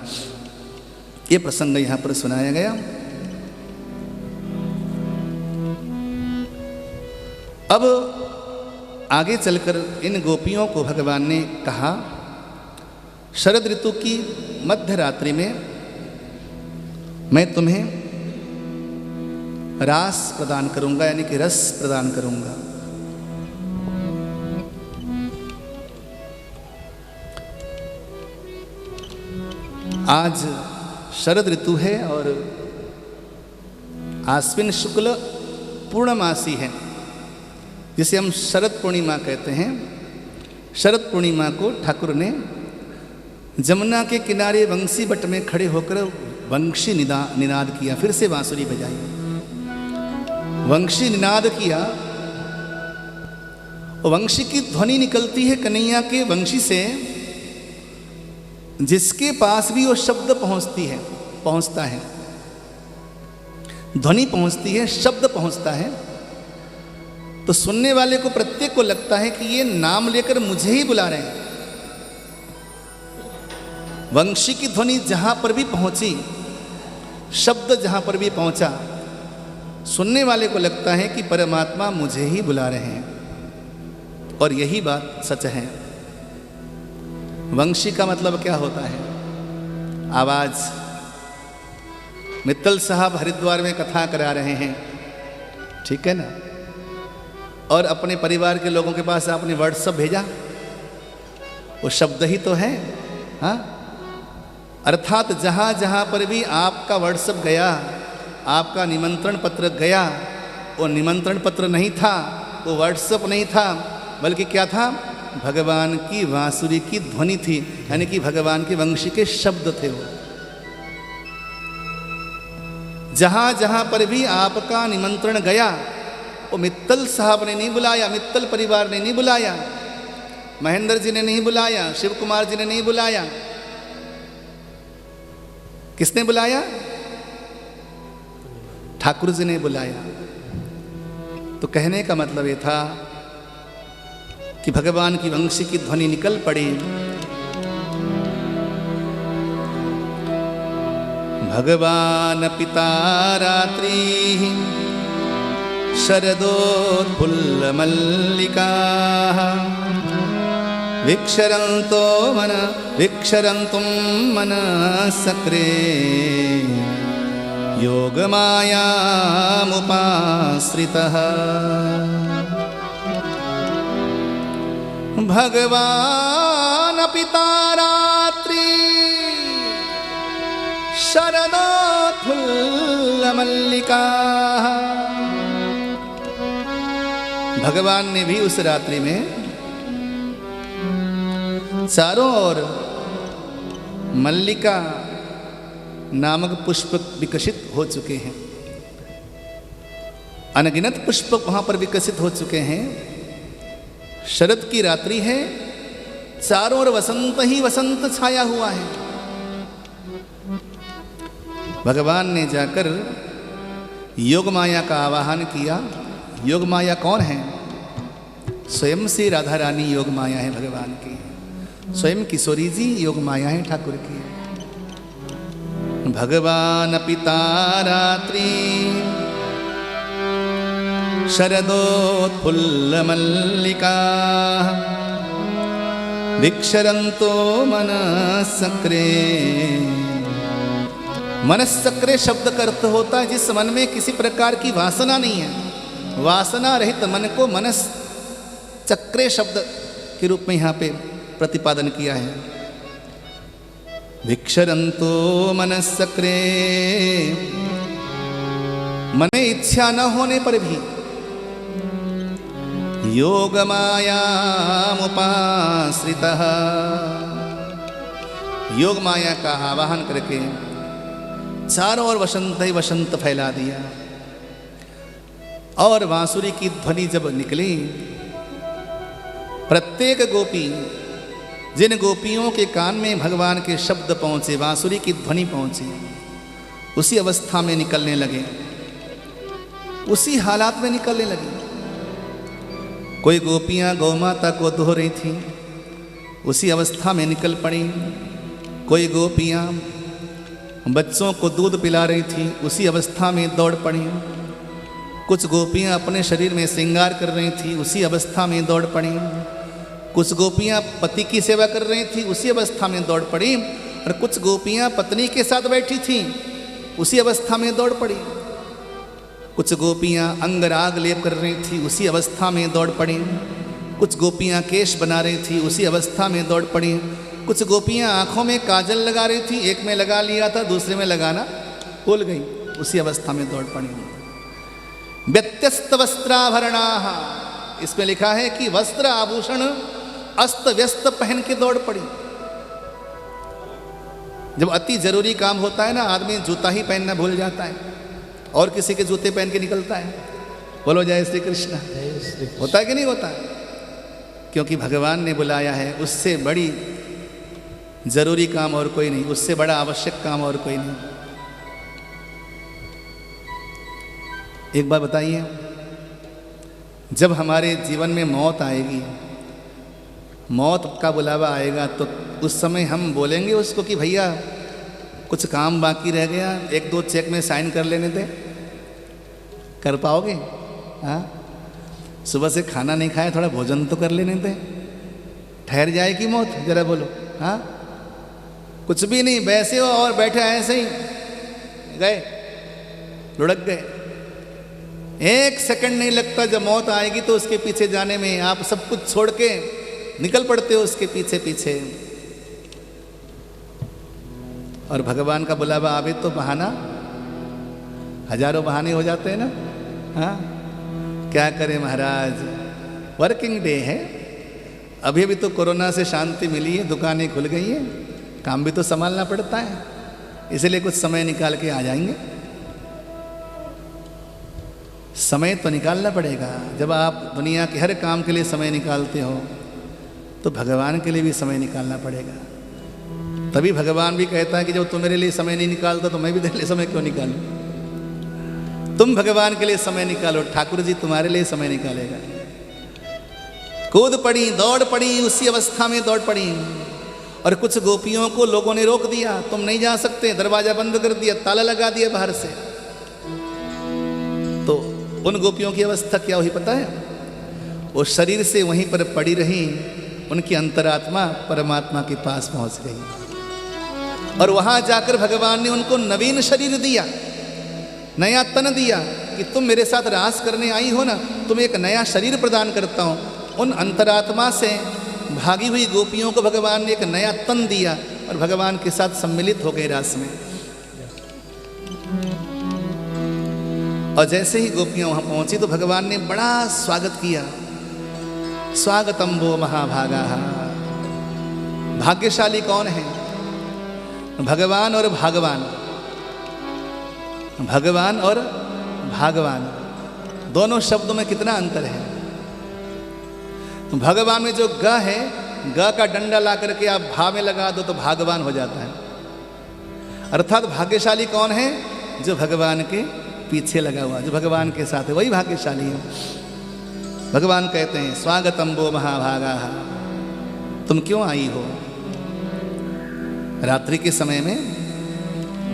ये प्रसंग यहाँ पर सुनाया गया। अब आगे चलकर इन गोपियों को भगवान ने कहा, शरद ऋतु की मध्य रात्रि में मैं तुम्हें रास प्रदान करूंगा, यानी कि रस प्रदान करूंगा। आज शरद ऋतु है और आश्विन शुक्ल पूर्णमासी है, जिसे हम शरद पूर्णिमा कहते हैं। शरद पूर्णिमा को ठाकुर ने जमुना के किनारे वंशी बट में खड़े होकर वंशी निनाद किया, फिर से बांसुरी बजाई, वंशी निनाद किया। वंशी की ध्वनि निकलती है कन्हैया के वंशी से, जिसके पास भी वो शब्द पहुंचता है, ध्वनि पहुंचती है, शब्द पहुंचता है, तो सुनने वाले को प्रत्येक को लगता है कि ये नाम लेकर मुझे ही बुला रहे हैं। वंशी की ध्वनि जहां पर भी पहुंची, शब्द जहां पर भी पहुंचा, सुनने वाले को लगता है कि परमात्मा मुझे ही बुला रहे हैं। और यही बात सच है। वंशी का मतलब क्या होता है? आवाज। मित्तल साहब हरिद्वार में कथा करा रहे हैं, ठीक है ना, और अपने परिवार के लोगों के पास आपने व्हाट्सएप भेजा, वो शब्द ही तो है। हाँ, अर्थात जहाँ जहाँ पर भी आपका व्हाट्सएप गया, आपका निमंत्रण पत्र गया, वो निमंत्रण पत्र नहीं था, वो व्हाट्सएप नहीं था, बल्कि क्या था? भगवान की बांसुरी की ध्वनि थी, यानी कि भगवान के वंशी के शब्द थे। वो जहाँ जहाँ पर भी आपका निमंत्रण गया, वो मित्तल साहब ने नहीं बुलाया, मित्तल परिवार ने नहीं बुलाया, महेंद्र जी ने नहीं बुलाया, शिव कुमार जी ने नहीं बुलाया, किसने बुलाया? ठाकुर जी ने बुलाया। तो कहने का मतलब ये था कि भगवान की वंशी की ध्वनि निकल पड़ी। भगवान् पिता रात्रिः शरदोत्फुल्लमल्लिकाः विक्षरन्तुं मनसक्रे योगमायामुपाश्रितः। भगवान् पिता रात्रि शरदोत्फुल्लमल्लिकाः। भगवान ने भी उस रात्रि में चारों ओर मल्लिका नामक पुष्प विकसित हो चुके हैं, अनगिनत पुष्प वहां पर विकसित हो चुके हैं। शरद की रात्रि है, चारों ओर वसंत ही वसंत छाया हुआ है। भगवान ने जाकर योग माया का आवाहन किया। योग माया कौन है? स्वयं से राधा रानी योग माया है भगवान की। स्वयं किशोरी जी योग माया है ठाकुर की। भगवान पिता रात्रि शरदोत्फुल्लमल्लिकाः विक्षरन्तो मनसक्रे। मनसक्रे शब्द का अर्थ होता है जिस मन में किसी प्रकार की वासना नहीं है। वासना रहित मन को मनस चक्रे शब्द के रूप में यहाँ पे प्रतिपादन किया है। विक्षरन्तो मनसक्रे, मन इच्छा न होने पर भी योग मायामुपाश्रितः, योग माया का आवाहन करके चारों ओर वसंत ही वसंत फैला दिया। और बांसुरी की ध्वनि जब निकली, प्रत्येक गोपी, जिन गोपियों के कान में भगवान के शब्द पहुंचे, बांसुरी की ध्वनि पहुंची, उसी अवस्था में निकलने लगे, उसी हालात में निकलने लगे। कोई गोपियां गौ माता को धो रही थी, उसी अवस्था में निकल पड़ी। कोई गोपियां बच्चों को दूध पिला रही थी, उसी अवस्था में दौड़ पड़ी। कुछ गोपियां अपने शरीर में श्रृंगार कर रही थी, उसी अवस्था में दौड़ पड़ी। कुछ गोपियां पति की सेवा कर रही थी, उसी अवस्था में दौड़ पड़ी। और कुछ गोपियां पत्नी के साथ बैठी थी, उसी अवस्था में दौड़ पड़ी। कुछ गोपियां अंगराग लेप कर रही थी, उसी अवस्था में दौड़ पड़ी। कुछ गोपियां केश बना रही थी, उसी अवस्था में दौड़ पड़ी। कुछ गोपियां आंखों में काजल लगा रही थी, एक में लगा लिया था, दूसरे में लगाना भूल गई, उसी अवस्था में दौड़ पड़ी। व्यत्यस्त वस्त्राभरणाः, इसमें लिखा है कि वस्त्र आभूषण अस्त व्यस्त पहन के दौड़ पड़ी। जब अति जरूरी काम होता है ना, आदमी जूता ही पहनना भूल जाता है और किसी के जूते पहन के निकलता है। बोलो जय श्री कृष्ण। होता है कि नहीं होता? क्योंकि भगवान ने बुलाया है, उससे बड़ी जरूरी काम और कोई नहीं, उससे बड़ा आवश्यक काम और कोई नहीं। एक बात बताइए, जब हमारे जीवन में मौत आएगी, मौत का बुलावा आएगा, तो उस समय हम बोलेंगे उसको कि भैया कुछ काम बाकी रह गया, एक दो चेक में साइन कर लेने दे? कर पाओगे? हाँ, सुबह से खाना नहीं खाया, थोड़ा भोजन तो कर लेने दे। ठहर जाएगी मौत? जरा बोलो। हाँ, कुछ भी नहीं, वैसे हो और बैठे ऐसे ही गए, लुढ़क गए। एक सेकंड नहीं लगता, जब मौत आएगी तो उसके पीछे जाने में आप सब कुछ छोड़ के निकल पड़ते हो उसके पीछे पीछे। और भगवान का बुलावा आवे तो बहाना, हजारों बहाने हो जाते हैं ना। हाँ, क्या करें महाराज, वर्किंग डे है, अभी अभी तो कोरोना से शांति मिली है, दुकानें खुल गई हैं, काम भी तो संभालना पड़ता है, इसलिए कुछ समय निकाल के आ जाएंगे। समय तो निकालना पड़ेगा। जब आप दुनिया के हर काम के लिए समय निकालते हो, तो भगवान के लिए भी समय निकालना पड़ेगा। तभी भगवान भी कहता है कि जब तुम मेरे लिए समय नहीं निकालता तो मैं भी तेरे लिए समय क्यों निकालूं? तुम भगवान के लिए समय निकालो, ठाकुर जी तुम्हारे लिए समय निकालेगा। कूद पड़ी, दौड़ पड़ी, उसी अवस्था में दौड़ पड़ी। और कुछ गोपियों को लोगों ने रोक दिया, तुम नहीं जा सकते, दरवाजा बंद कर दिया, ताला लगा दिया बाहर से। तो उन गोपियों की अवस्था क्या हुई पता है? वो शरीर से वहीं पर पड़ी रही, उनकी अंतरात्मा परमात्मा के पास पहुंच गई। और वहां जाकर भगवान ने उनको नवीन शरीर दिया, नया तन दिया कि तुम मेरे साथ रास करने आई हो ना, तुम्हें एक नया शरीर प्रदान करता हूं। उन अंतरात्मा से भागी हुई गोपियों को भगवान ने एक नया तन दिया और भगवान के साथ सम्मिलित हो गए रास में। और जैसे ही गोपियां वहां पहुंची तो भगवान ने बड़ा स्वागत किया। स्वागतम वो महाभागा। भाग्यशाली कौन है? भगवान और भागवान। भगवान और भागवान दोनों शब्दों में कितना अंतर है। भगवान में जो ग है, ग का डंडा ला करके आप भा में लगा दो तो भागवान हो जाता है। अर्थात भाग्यशाली कौन है? जो भगवान के पीछे लगा हुआ, जो भगवान के साथ है, वही भाग्यशाली है। भगवान कहते हैं स्वागतम वो महाभागा, तुम क्यों आई हो? रात्रि के समय में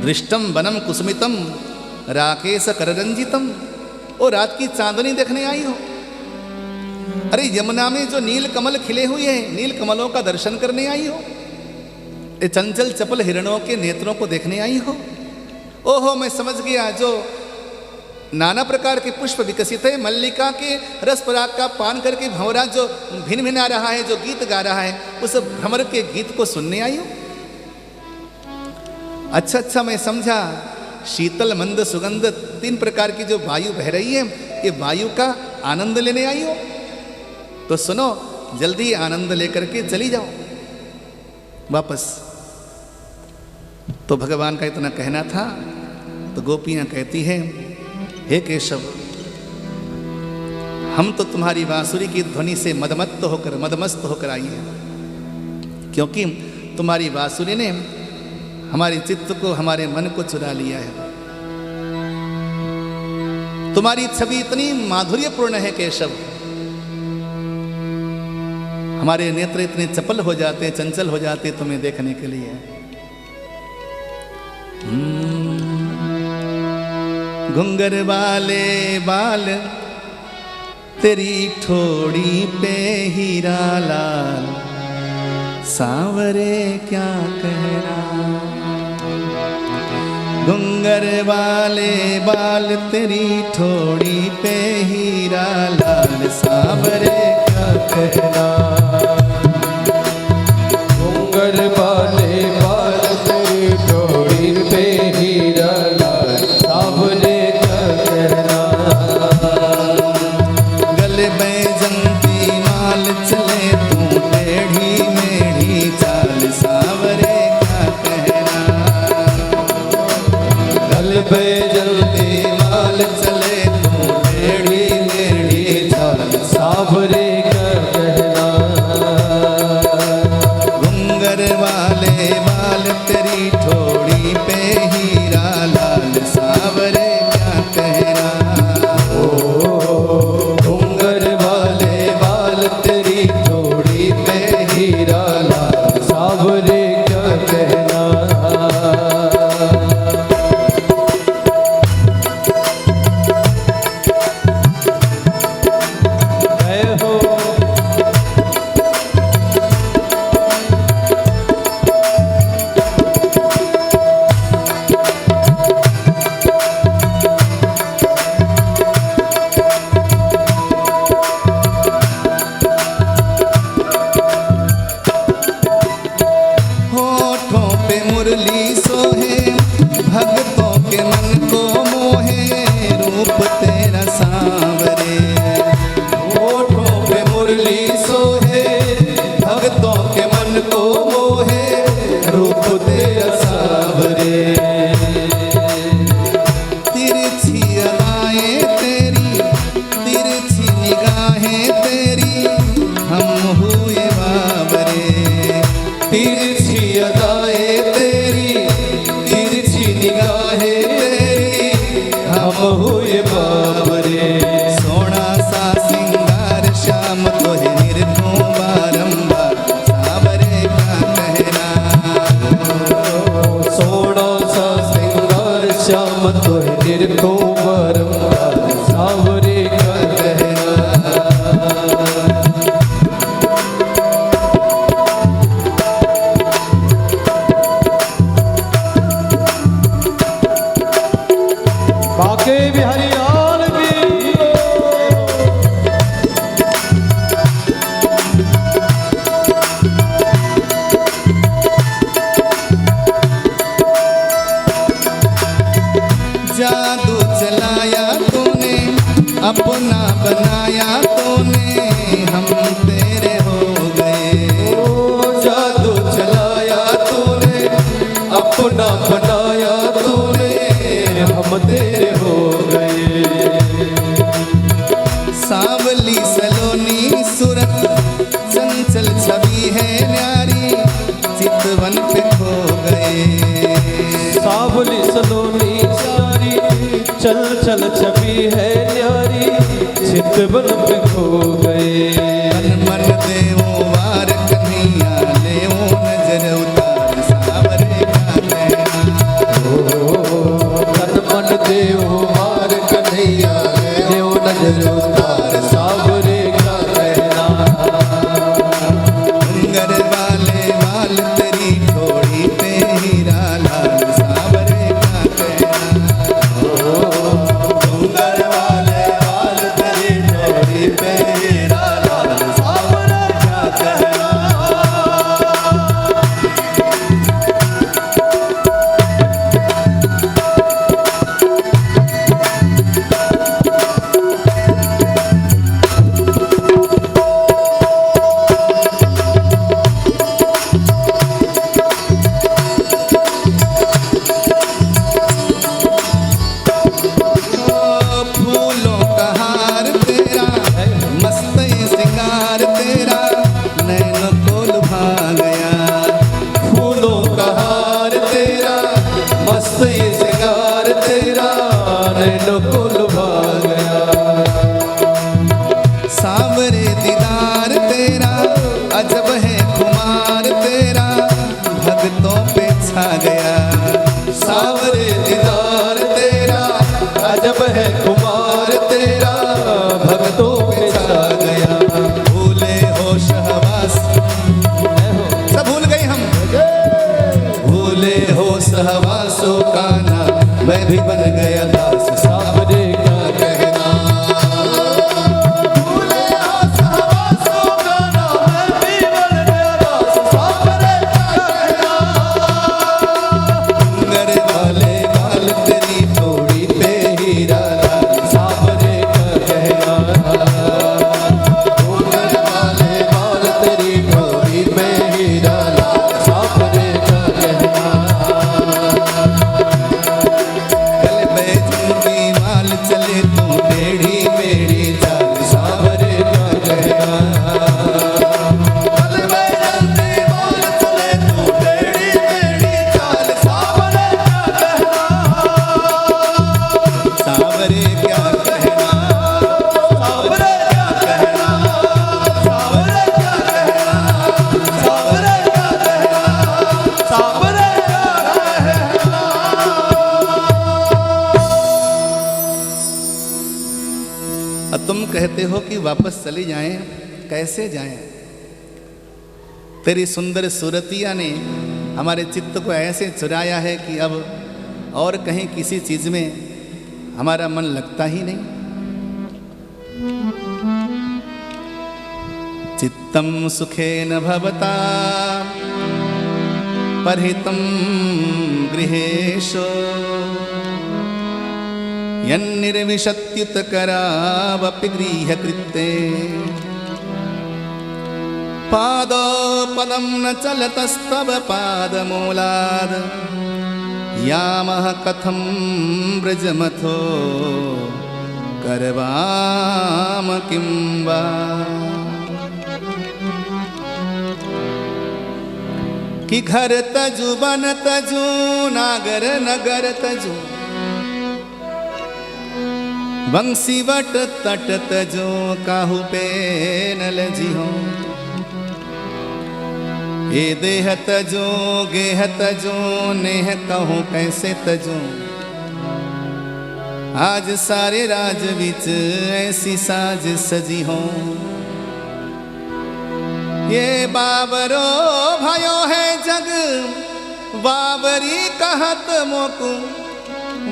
दृष्टम वनम कुसुमितम राकेश कररंजितम, ओ रात की चांदनी देखने आई हो? अरे यमुना में जो नील कमल खिले हुए हैं, नील कमलों का दर्शन करने आई हो? ये चंचल चपल हिरणों के नेत्रों को देखने आई हो? ओहो मैं समझ गया, जो नाना प्रकार के पुष्प विकसित है, मल्लिका के रस पराग का पान करके भंवरा जो भिन भिना रहा है, जो गीत गा रहा है, उस भ्रमर के गीत को सुनने आई हो? अच्छा अच्छा मैं समझा, शीतल मंद सुगंध 3 प्रकार की जो वायु बह रही है, ये वायु का आनंद लेने आई हो? तो सुनो, जल्दी आनंद लेकर के चली जाओ वापस। तो भगवान का इतना कहना था। तो गोपियां कहती हैं हे केशव, हम तो तुम्हारी बांसुरी की ध्वनि से मदमस्त होकर आई हैं, क्योंकि तुम्हारी बांसुरी ने हमारे चित्त को, हमारे मन को चुरा लिया है। तुम्हारी छवि इतनी माधुर्यपूर्ण है केशव, हमारे नेत्र इतने चपल हो जाते, चंचल हो जाते तुम्हें देखने के लिए। घुंगर वाले बाल तेरी ठोड़ी पे हीरा लाल, सांवरे क्या कहना। घुंगर वाले बाल तेरी ठोड़ी पे हीरा लाल, सांवरे क्या कहना। घुंगर वाले बाल तेरी ठोड़ी पे हीरा लाल, सांवरे क्या कहना। गले बैजंती माल चले तू टेढ़ी मेढ़ी चाल, सांवरे क्या कहना। गले बैजंती माल चले तू टेढ़ी मेढ़ी चाल, सांवरे क्या कहना। अपना बनाया तूने हम तेरे हो गए। ओ जादू चलाया तूने अपना बनाया तूने हम तेरे हो गए। सांवली सलोनी सूरत चंचल छवि है न्यारी चितवन पे खो गए। सांवली सलोनी सारी चल चल छवि है न्यारी चितवन पे खो गए। मन मन देवो वार कन्हैया लेवो नजर उतार सावरे का कहना। तन मन देवो वार कन्हैया लेवो नजर उतार सावरे का कहना। डूंगर वाले वाल तेरी ठोड़ी पे हीरा लाल सावरे का कहना। डूंगर वाले वाल तेरी डोरी पे हीरा लाल सावरे का कहना। फूलों का हार तेरा मस्त ये सिंगार तेरा नैनों को लुभा गया। फूलों का हार तेरा मस्त ये सिंगार तेरा नैनों को लुभा गया। सांवरे दीदार तेरा अजब है खुमार तेरा भक्तों पे छा गया। सावरे दीदार तेरा अजब है कुमार तेरा भक्तों पे छा गया। भूले हो सहवास सब भूल गए हम। भूले हो सहवासों का ना मैं भी बन गया दास सावरे का कहना। भूले हो सहवासों का नाम मैं भी बन गया दास सावरे का कहना। डूंगर वाले बाल तेरी थोड़ी पे हीरा लाल सावरे का कहना। डूंगर वाले बाल तेरी डोरी पे हीरा लाल सावरे का कहना। गल बैजूंगी माल चले तू टेढ़ी मेढ़ी चाल सावरे का कहना। कल मैं जल्दी माल चले तू टेढ़ी मेढ़ी चाल सावरे का कहना। सावरे क्या कहना। सावरे का कहना। सावरे का कहना। सावरे का कहना। सावरे का कहना। अब तुम कहते हो कि वापस चली जाएं, कैसे जाएं? तेरी सुंदर सूरतिया ने हमारे चित्त को ऐसे चुराया है कि अब और कहीं किसी चीज में हमारा मन लगता ही नहीं। चित्तम सुखेन भवता परिहितं गृहेषु यन्निर्विशत्युतकरावपि गृह्यकृत्ते पादोपदं न चलतस्तव पादमूलाद् यामः कथं व्रजमथो करवाम किं वा। कि घर तजु बन तजु नागर नगर तजु वंशी वट तट तजो काहू पे न लजिहो। ये देह तजो गेह तजो नेह कहूँ कैसे तजो। आज सारे राज विच ऐसी साज सजी हो। ये बाबरो भयो है जग बाबरी कहत मोकू।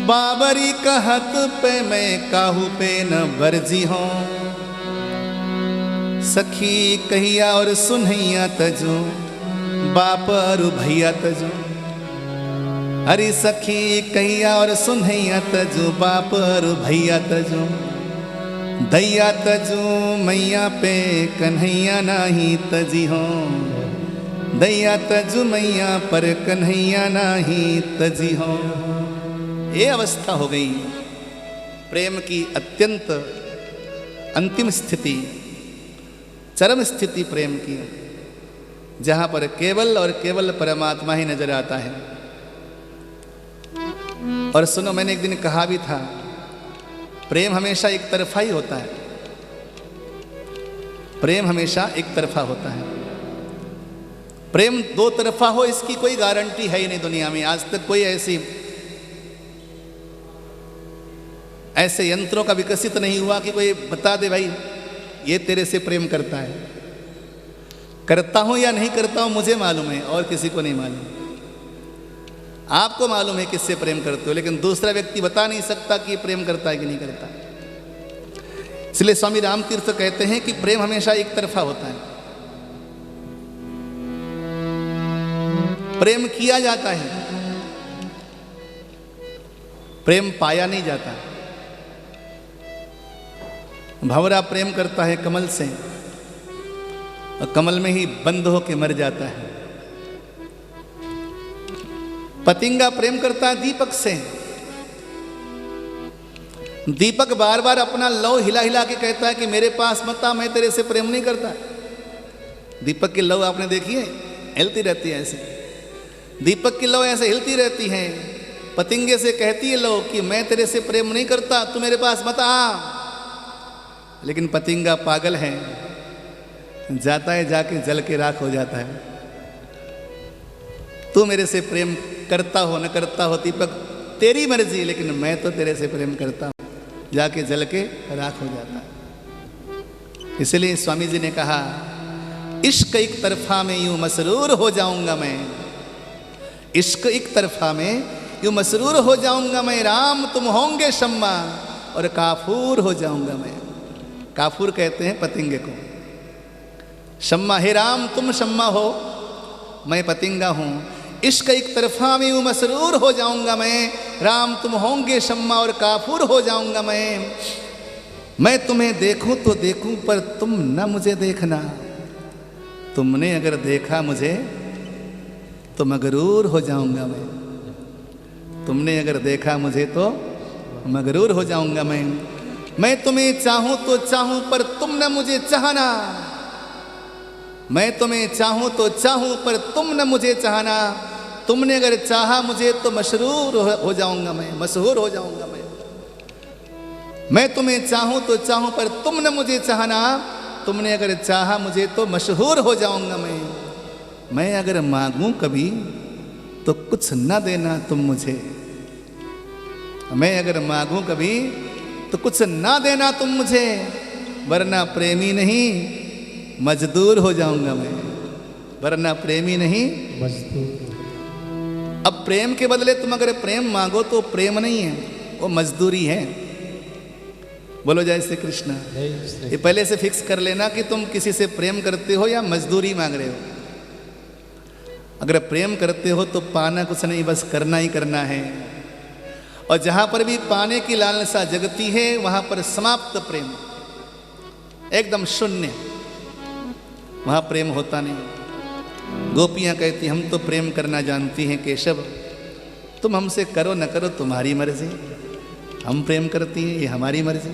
बाबरी कहत पे मैं काहू पे न वर्जी हूँ। सखी कहिया और सुनैया तजो बाप और भैया तजो। हरी सखी कहिया और सुनैया तजो बाप और भैया तजो। दैया तजू मैया पे कन्हैया नाही तजी हो, दैया तजू मैया पर कन्हैया नाही तजी हो। ये अवस्था हो गई प्रेम की अत्यंत अंतिम स्थिति, चरम स्थिति प्रेम की, जहाँ पर केवल और केवल परमात्मा ही नजर आता है। और सुनो, मैंने एक दिन कहा भी था, प्रेम हमेशा एक तरफा ही होता है। प्रेम हमेशा एक तरफा होता है। प्रेम दो तरफा हो इसकी कोई गारंटी है ही नहीं दुनिया में। आज तक कोई ऐसे यंत्रों का विकसित नहीं हुआ कि कोई बता दे भाई ये तेरे से प्रेम करता है। करता हूं या नहीं करता हूं मुझे मालूम है और किसी को नहीं मालूम। आपको मालूम है किससे प्रेम करते हो, लेकिन दूसरा व्यक्ति बता नहीं सकता कि प्रेम करता है कि नहीं करता। इसलिए स्वामी रामतीर्थ कहते हैं कि प्रेम हमेशा एक तरफा होता है। प्रेम किया जाता है, प्रेम पाया नहीं जाता। भंवरा प्रेम करता है कमल से और कमल में ही बंद होकर मर जाता है। पतिंगा प्रेम करता है दीपक से। दीपक बार बार अपना लौ हिला हिला के कहता है कि मेरे पास मत आ, मैं तेरे से प्रेम नहीं करता। दीपक की लौ आपने देखी है, हिलती रहती है ऐसे। दीपक की लौ ऐसे हिलती रहती है। पतिंगे से कहती है लौ कि मैं तेरे से प्रेम नहीं करता, तू मेरे पास मत आ। लेकिन पतिंगा पागल है, जाता है जाके जल के राख हो जाता है। तू मेरे से प्रेम करता हो न करता हो दीपक तेरी मर्जी, लेकिन मैं तो तेरे से प्रेम करता हूं। जाके जल के राख हो जाता है। इसलिए स्वामी जी ने कहा, इश्क एक तरफा में यूं मसरूर हो जाऊंगा मैं। इश्क एक तरफा में यूं मसरूर हो जाऊंगा मैं। राम तुम होंगे शम्मा और काफूर हो जाऊंगा मैं। काफूर कहते हैं पतिंगे को। शम्मा, हे राम तुम शम्मा हो, मैं पतिंगा हूं। इश्क एक तरफा में यूं मसरूर हो जाऊंगा मैं। राम तुम होंगे शम्मा और काफूर हो जाऊंगा मैं तुम्हें देखूं तो देखूं पर तुम न मुझे देखना। तुमने अगर देखा मुझे तो मगरूर हो जाऊंगा मैं। तुमने अगर देखा मुझे तो मगरूर हो जाऊंगा मैं तुम्हें चाहूं तो चाहूं पर तुम न मुझे चाहना। मैं तुम्हें चाहूं तो चाहूं पर तुम न मुझे चाहना। तुमने अगर चाहा मुझे तो मशरूर हो जाऊंगा मैं, मशहूर हो जाऊंगा मैं तुम्हें चाहूं तो चाहूं पर तुम न मुझे चाहना। तुमने अगर चाहा मुझे तो मशहूर हो जाऊंगा मैं अगर मांगूं कभी तो कुछ न देना तुम मुझे। मैं अगर मांगूं कभी तो कुछ ना देना तुम मुझे, वरना प्रेमी नहीं मजदूर हो जाऊंगा मैं। वरना प्रेमी नहीं मजदूर। अब प्रेम के बदले तुम अगर प्रेम मांगो तो प्रेम नहीं है, वो मजदूरी है। बोलो जय श्री कृष्ण। ये पहले से फिक्स कर लेना कि तुम किसी से प्रेम करते हो या मजदूरी मांग रहे हो। अगर प्रेम करते हो तो पाना कुछ नहीं, बस करना ही करना है। और जहां पर भी पाने की लालसा जगती है वहां पर समाप्त प्रेम, एकदम शून्य, वहां प्रेम होता नहीं। गोपियां कहती हम तो प्रेम करना जानती हैं केशव, तुम हमसे करो न करो तुम्हारी मर्जी। हम प्रेम करती हैं, ये हमारी मर्जी।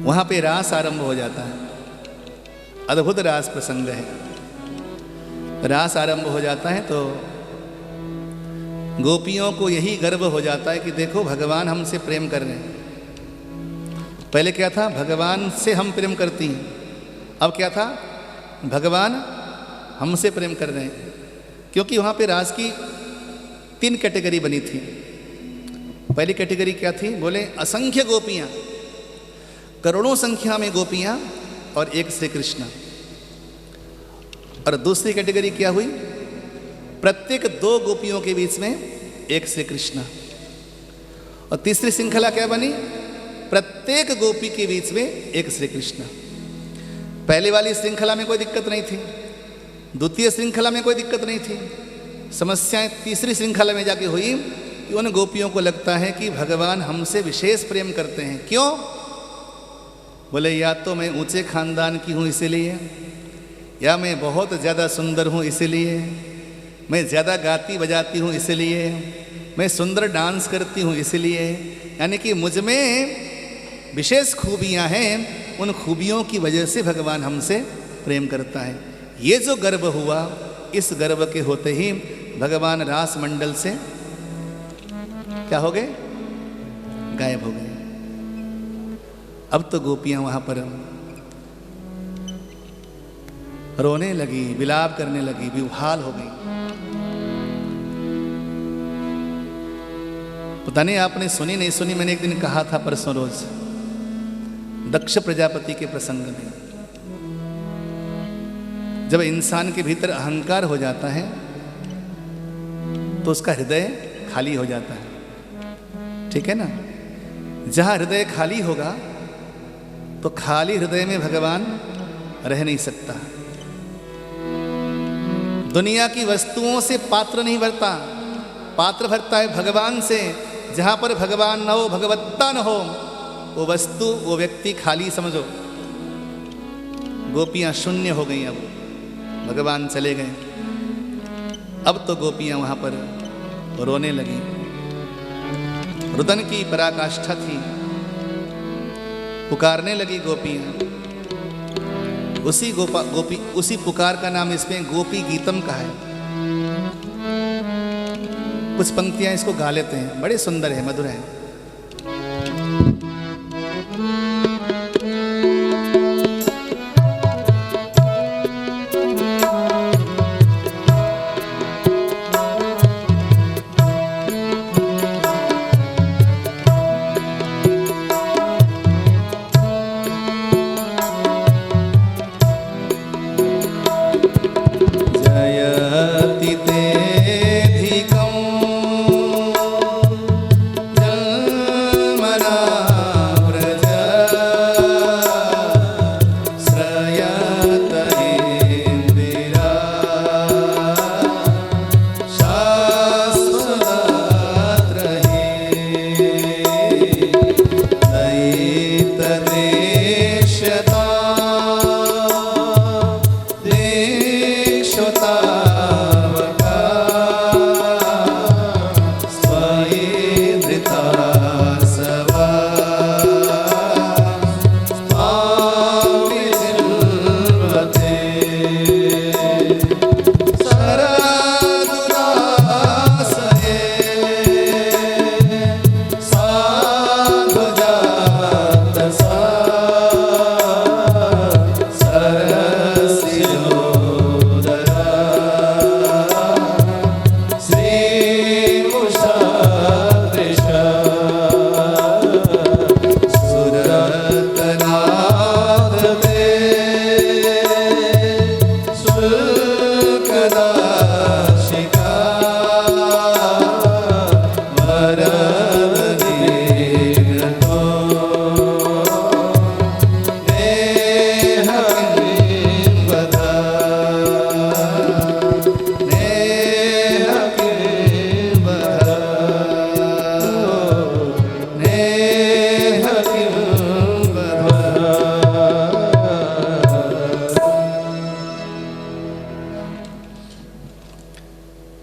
वहां पे रास आरंभ हो जाता है। अद्भुत रास प्रसंग है। रास आरंभ हो जाता है तो गोपियों को यही गर्व हो जाता है कि देखो भगवान हमसे प्रेम कर रहे हैं। पहले क्या था, भगवान से हम प्रेम करती हैं। अब क्या था, भगवान हमसे प्रेम कर रहे हैं। क्योंकि वहाँ पे रास की 3 कैटेगरी बनी थी। पहली कैटेगरी क्या थी, बोले असंख्य गोपियाँ, करोड़ों संख्या में गोपियाँ और एक श्री कृष्ण। और दूसरी कैटेगरी क्या हुई, प्रत्येक 2 गोपियों के बीच में एक श्री कृष्ण। और तीसरी श्रृंखला क्या बनी, प्रत्येक गोपी के बीच में एक श्री कृष्ण। पहले वाली श्रृंखला में कोई दिक्कत नहीं थी, द्वितीय श्रृंखला में कोई दिक्कत नहीं थी। समस्याएं तीसरी श्रृंखला में जाके हुई कि उन गोपियों को लगता है कि भगवान हमसे विशेष प्रेम करते हैं। क्यों? बोले या तो मैं ऊंचे खानदान की हूँ इसीलिए, या मैं बहुत ज़्यादा सुंदर हूँ इसीलिए, मैं ज़्यादा गाती बजाती हूँ इसलिए, मैं सुंदर डांस करती हूँ इसलिए। यानी कि मुझ में विशेष खूबियाँ हैं, उन खूबियों की वजह से भगवान हमसे प्रेम करता है। ये जो गर्व हुआ, इस गर्व के होते ही भगवान रास मंडल से क्या हो गए? गायब हो गए। अब तो गोपियां वहां पर रोने लगी, विलाप करने लगी, विह्वल हो गई। पता नहीं आपने सुनी नहीं सुनी, मैंने एक दिन कहा था परसों रोज दक्ष प्रजापति के प्रसंग में, जब इंसान के भीतर अहंकार हो जाता है तो उसका हृदय खाली हो जाता है। ठीक है ना? जहां हृदय खाली होगा तो खाली हृदय में भगवान रह नहीं सकता। दुनिया की वस्तुओं से पात्र नहीं भरता, पात्र भरता है भगवान से। जहां पर भगवान न हो, भगवत्ता न हो, वो वस्तु, वो व्यक्ति खाली समझो। गोपियां शून्य हो गई, अब भगवान चले गए। अब तो गोपियां वहां पर रोने लगी। रुदन की पराकाष्ठा थी, पुकारने लगी गोपियां। उसी पुकार का नाम इसमें गोपी गीतम का है। कुछ पंक्तियां इसको गा लेते हैं, बड़े सुंदर है, मधुर है।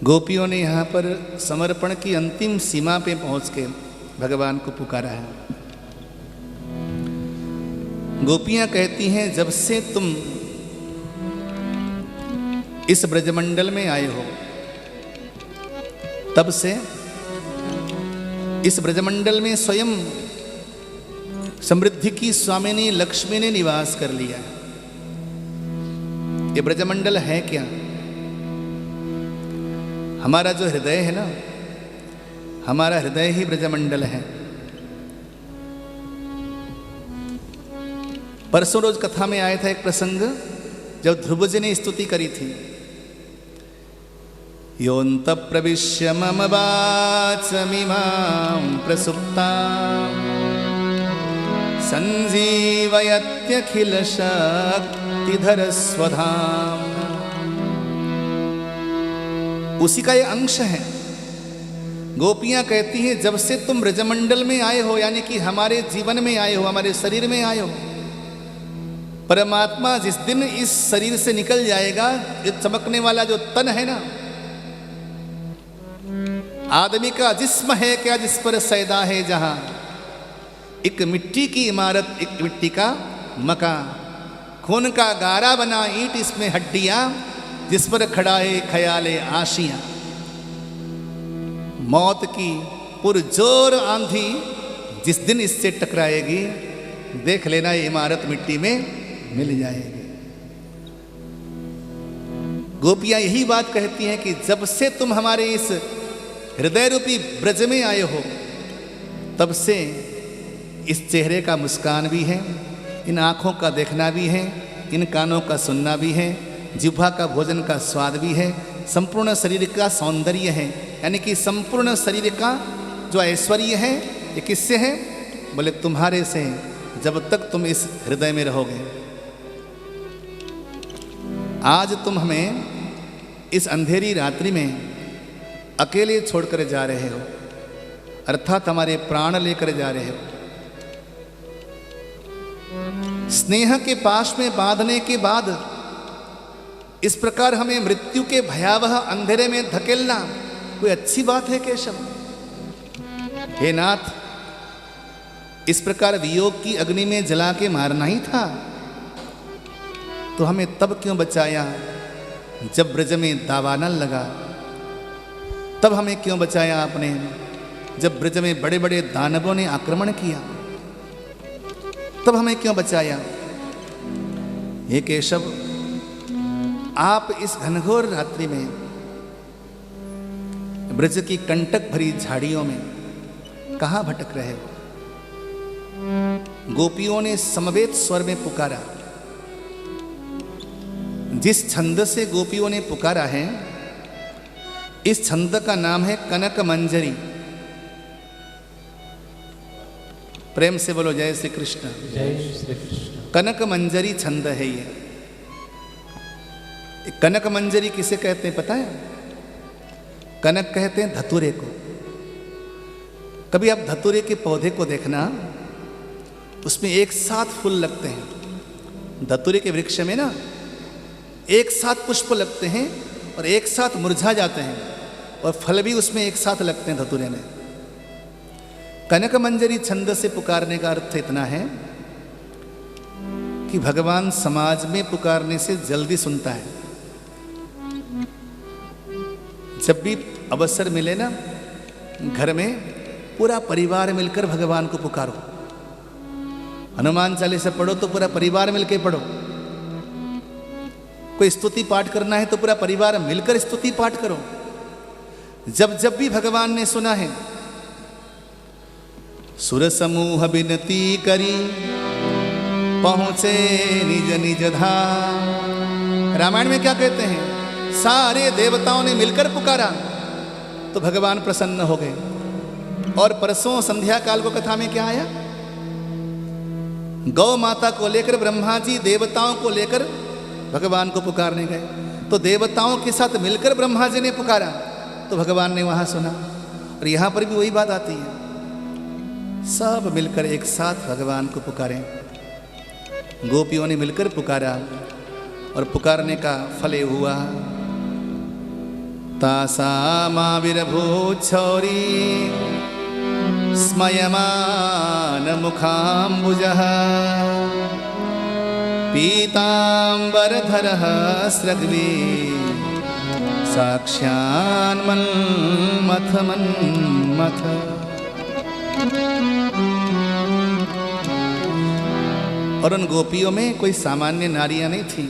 गोपियों ने यहाँ पर समर्पण की अंतिम सीमा पे पहुँच के भगवान को पुकारा है। गोपियाँ कहती हैं, जब से तुम इस ब्रजमंडल में आए हो, तब से इस ब्रजमंडल में स्वयं समृद्धि की स्वामिनी लक्ष्मी ने निवास कर लिया। ये ब्रजमंडल है क्या? हमारा जो हृदय है ना, हमारा हृदय ही ब्रजमंडल है। परसों रोज कथा में आया था एक प्रसंग, जब ध्रुव जी ने स्तुति करी थी, योऽन्त प्रविश्य मम वाचमिमां प्रसुप्तां संजीवयत्यखिल शक्तिधर स्वधाम। उसी का ये अंश है गोपियां कहती हैं जब से तुम ब्रजमंडल में आए हो, यानी कि हमारे जीवन में आए हो, हमारे शरीर में आए हो, परमात्मा जिस दिन इस शरीर से निकल जाएगा, ये चमकने वाला जो तन है ना, आदमी का जिस्म है क्या जिस पर सैदा है जहां, एक मिट्टी की इमारत, एक मिट्टी का मकान, खून का गारा बना ईंट इसमें हड्डियां, जिस पर खड़ा है ख्याले आशियां। मौत की पुरजोर आंधी जिस दिन इससे टकराएगी, देख लेना ये इमारत मिट्टी में मिल जाएगी। गोपियां यही बात कहती हैं कि जब से तुम हमारे इस हृदय रूपी ब्रज में आए हो, तब से इस चेहरे का मुस्कान भी है, इन आँखों का देखना भी है, इन कानों का सुनना भी है, जिह्वा का भोजन का स्वाद भी है, संपूर्ण शरीर का सौंदर्य है, यानी कि संपूर्ण शरीर का जो ऐश्वर्य है, ये किससे है? बोले तुम्हारे से, जब तक तुम इस हृदय में रहोगे। आज तुम हमें इस अंधेरी रात्रि में अकेले छोड़कर जा रहे हो, अर्थात हमारे प्राण लेकर जा रहे हो। स्नेह के पाश में बांधने के बाद इस प्रकार हमें मृत्यु के भयावह अंधेरे में धकेलना कोई अच्छी बात है केशव? हे नाथ, इस प्रकार वियोग की अग्नि में जला के मारना ही था, तो हमें तब क्यों बचाया जब ब्रज में दावानल लगा? तब हमें क्यों बचाया आपने जब ब्रज में बड़े बड़े दानवों ने आक्रमण किया? तब हमें क्यों बचाया? हे केशव, आप इस घनघोर रात्रि में ब्रज की कंटक भरी झाड़ियों में कहां भटक रहे हो? गोपियों ने समवेत स्वर में पुकारा। जिस छंद से गोपियों ने पुकारा है, इस छंद का नाम है कनक मंजरी। प्रेम से बोलो जय श्री कृष्ण। जय श्री कृष्ण। कनक मंजरी छंद है ये। कनक मंजरी किसे कहते हैं पता है? कनक कहते हैं धतूरे को। कभी आप धतूरे के पौधे को देखना, उसमें एक साथ फूल लगते हैं। धतूरे के वृक्ष में ना एक साथ पुष्प लगते हैं और एक साथ मुरझा जाते हैं, और फल भी उसमें एक साथ लगते हैं धतूरे में। कनक मंजरी छंद से पुकारने का अर्थ इतना है कि भगवान समाज में पुकारने से जल्दी सुनता है। जब भी अवसर मिले ना, घर में पूरा परिवार मिलकर भगवान को पुकारो। हनुमान चालीसा पढ़ो तो पूरा परिवार मिलकर पढ़ो। कोई स्तुति पाठ करना है तो पूरा परिवार मिलकर स्तुति पाठ करो। जब जब भी भगवान ने सुना है, सुर समूह विनती करी पहुंचे निज निज धाम। रामायण में क्या कहते हैं? सारे देवताओं ने मिलकर पुकारा तो भगवान प्रसन्न हो गए। और परसों संध्या काल को कथा में क्या आया? गौ माता को लेकर ब्रह्मा जी देवताओं को लेकर भगवान को पुकारने गए, तो देवताओं के साथ मिलकर ब्रह्मा जी ने पुकारा तो भगवान ने वहां सुना। और यहां पर भी वही बात आती है, सब मिलकर एक साथ भगवान को पुकारें। गोपियों ने मिलकर पुकारा और पुकारने का फल हुआ। तासामाविर्भूत छौरी स्मयमान मुखाम्बुजः पीताम्बरधरः स्रग्वी साक्षान्मन्मथ मन्मथ। और उन गोपियों में कोई सामान्य नारियां नहीं थी।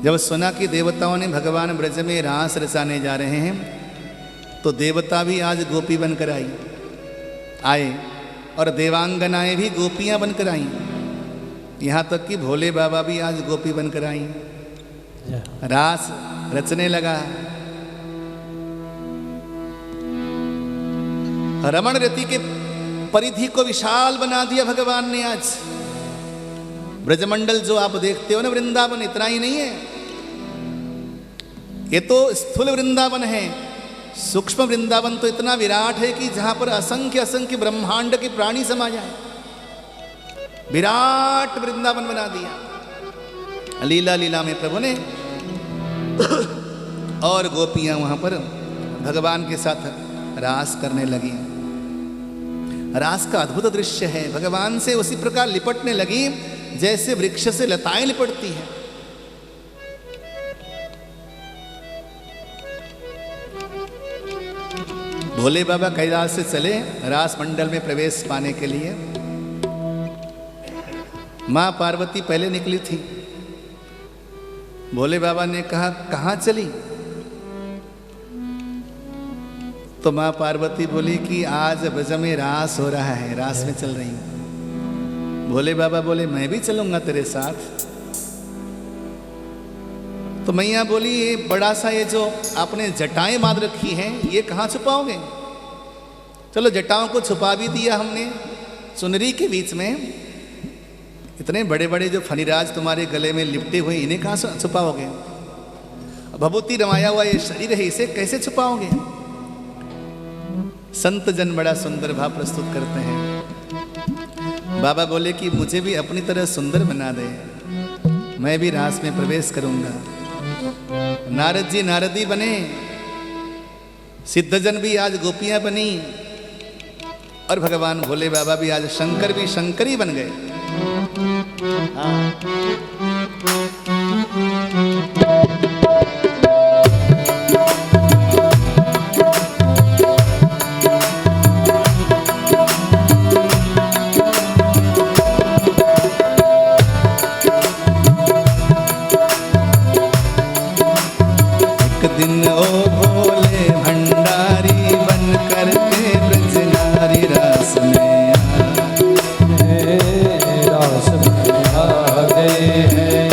जब सुना कि देवताओं ने भगवान ब्रज में रास रचाने जा रहे हैं, तो देवता भी आज गोपी बनकर आए और देवांगनाएं भी गोपियां बनकर आई। यहाँ तक कि भोले बाबा भी आज गोपी बनकर आई। रास रचने लगा। रमण रति के परिधि को विशाल बना दिया भगवान ने। आज ब्रजमंडल जो आप देखते हो ना, वृंदावन इतना ही नहीं है, ये तो स्थूल वृंदावन है। सूक्ष्म वृंदावन तो इतना विराट है कि जहां पर असंख्य असंख्य ब्रह्मांड के प्राणी समा जाए, विराट वृंदावन बना दिया लीला लीला में प्रभु ने। और गोपियां वहां पर भगवान के साथ रास करने लगी। रास का अद्भुत दृश्य है। भगवान से उसी प्रकार लिपटने लगी जैसे वृक्ष से लताएं लिपटती हैं। भोले बाबा कैलाश से चले रास मंडल में प्रवेश पाने के लिए। मां पार्वती पहले निकली थी। भोले बाबा ने कहा कहां चली? तो मां पार्वती बोली कि आज ब्रज में रास हो रहा है, रास में चल रही हूं। भोले बाबा बोले मैं भी चलूंगा तेरे साथ। तो मैया बोली ये बड़ा सा ये जो आपने जटाएं बांध रखी हैं ये कहाँ छुपाओगे? चलो जटाओं को छुपा भी दिया हमने चुनरी के बीच में। इतने बड़े बड़े जो फणिराज तुम्हारे गले में लिपटे हुए इन्हें कहाँ छुपाओगे? भभूति रमाया हुआ ये शरीर है, इसे कैसे छुपाओगे? संत जन बड़ा सुंदर भाव प्रस्तुत करते हैं। बाबा बोले कि मुझे भी अपनी तरह सुंदर बना दे, मैं भी रास में प्रवेश करूंगा। नारद जी नारदी बने, सिद्धजन भी आज गोपियां बनी, और भगवान भोले बाबा भी आज शंकर भी शंकरी बन गए। एक दिन ओ भोले भंडारी बन कर के ब्रज नारी रास में आ गए हैं।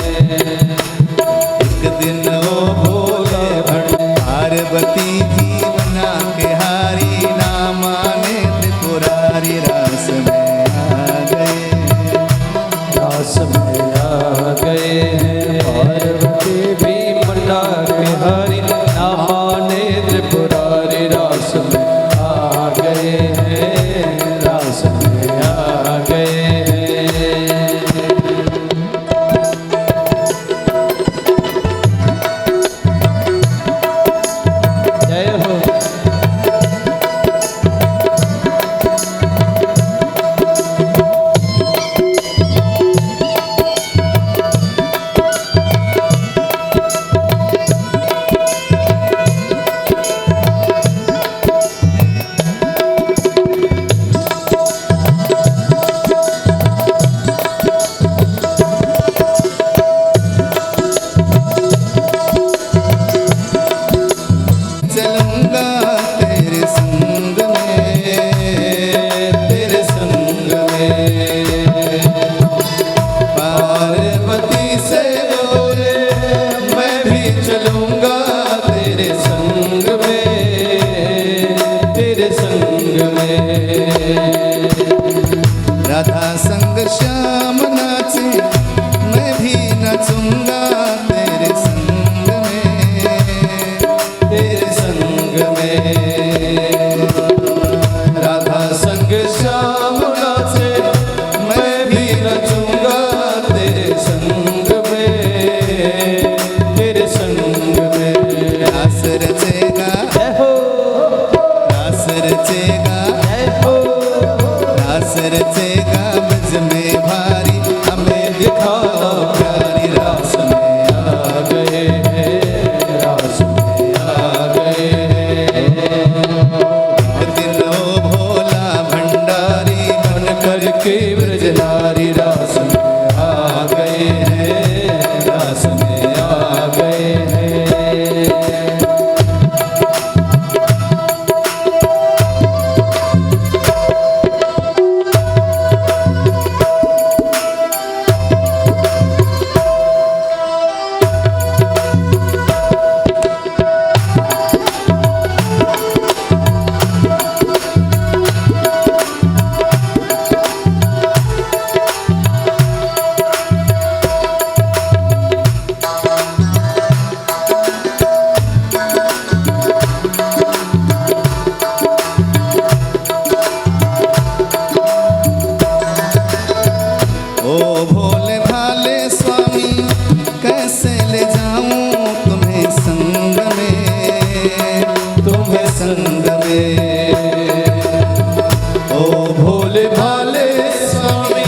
एक दिन ओ भोले पार्वती जी बना के हारी ना माने त्रिपुरारी रास में आ गए, रास में आ गए हैं। पार्वती भी मना के हरि ना माने त्रिपुरारी रास में आ गए हैं, रास में आ गए हैं। जय हो। चलूंगा तेरे संग में, तेरे संग में। पार्वती से बोले मैं भी चलूंगा तेरे संग में, तेरे संग में। राधा संग श्याम नाचे मैं भी नाचूंगा तेरे संग में, तेरे संग में। राधा संग श्याम नाचे मैं भी नचूंगा तेरे संग में, तेरे संग में। रास रचेगा रास रचेगा रास रचेगा ब्रज में भारी, हमें दिखाओ प्यारी रास में ओ भोले भाले स्वामी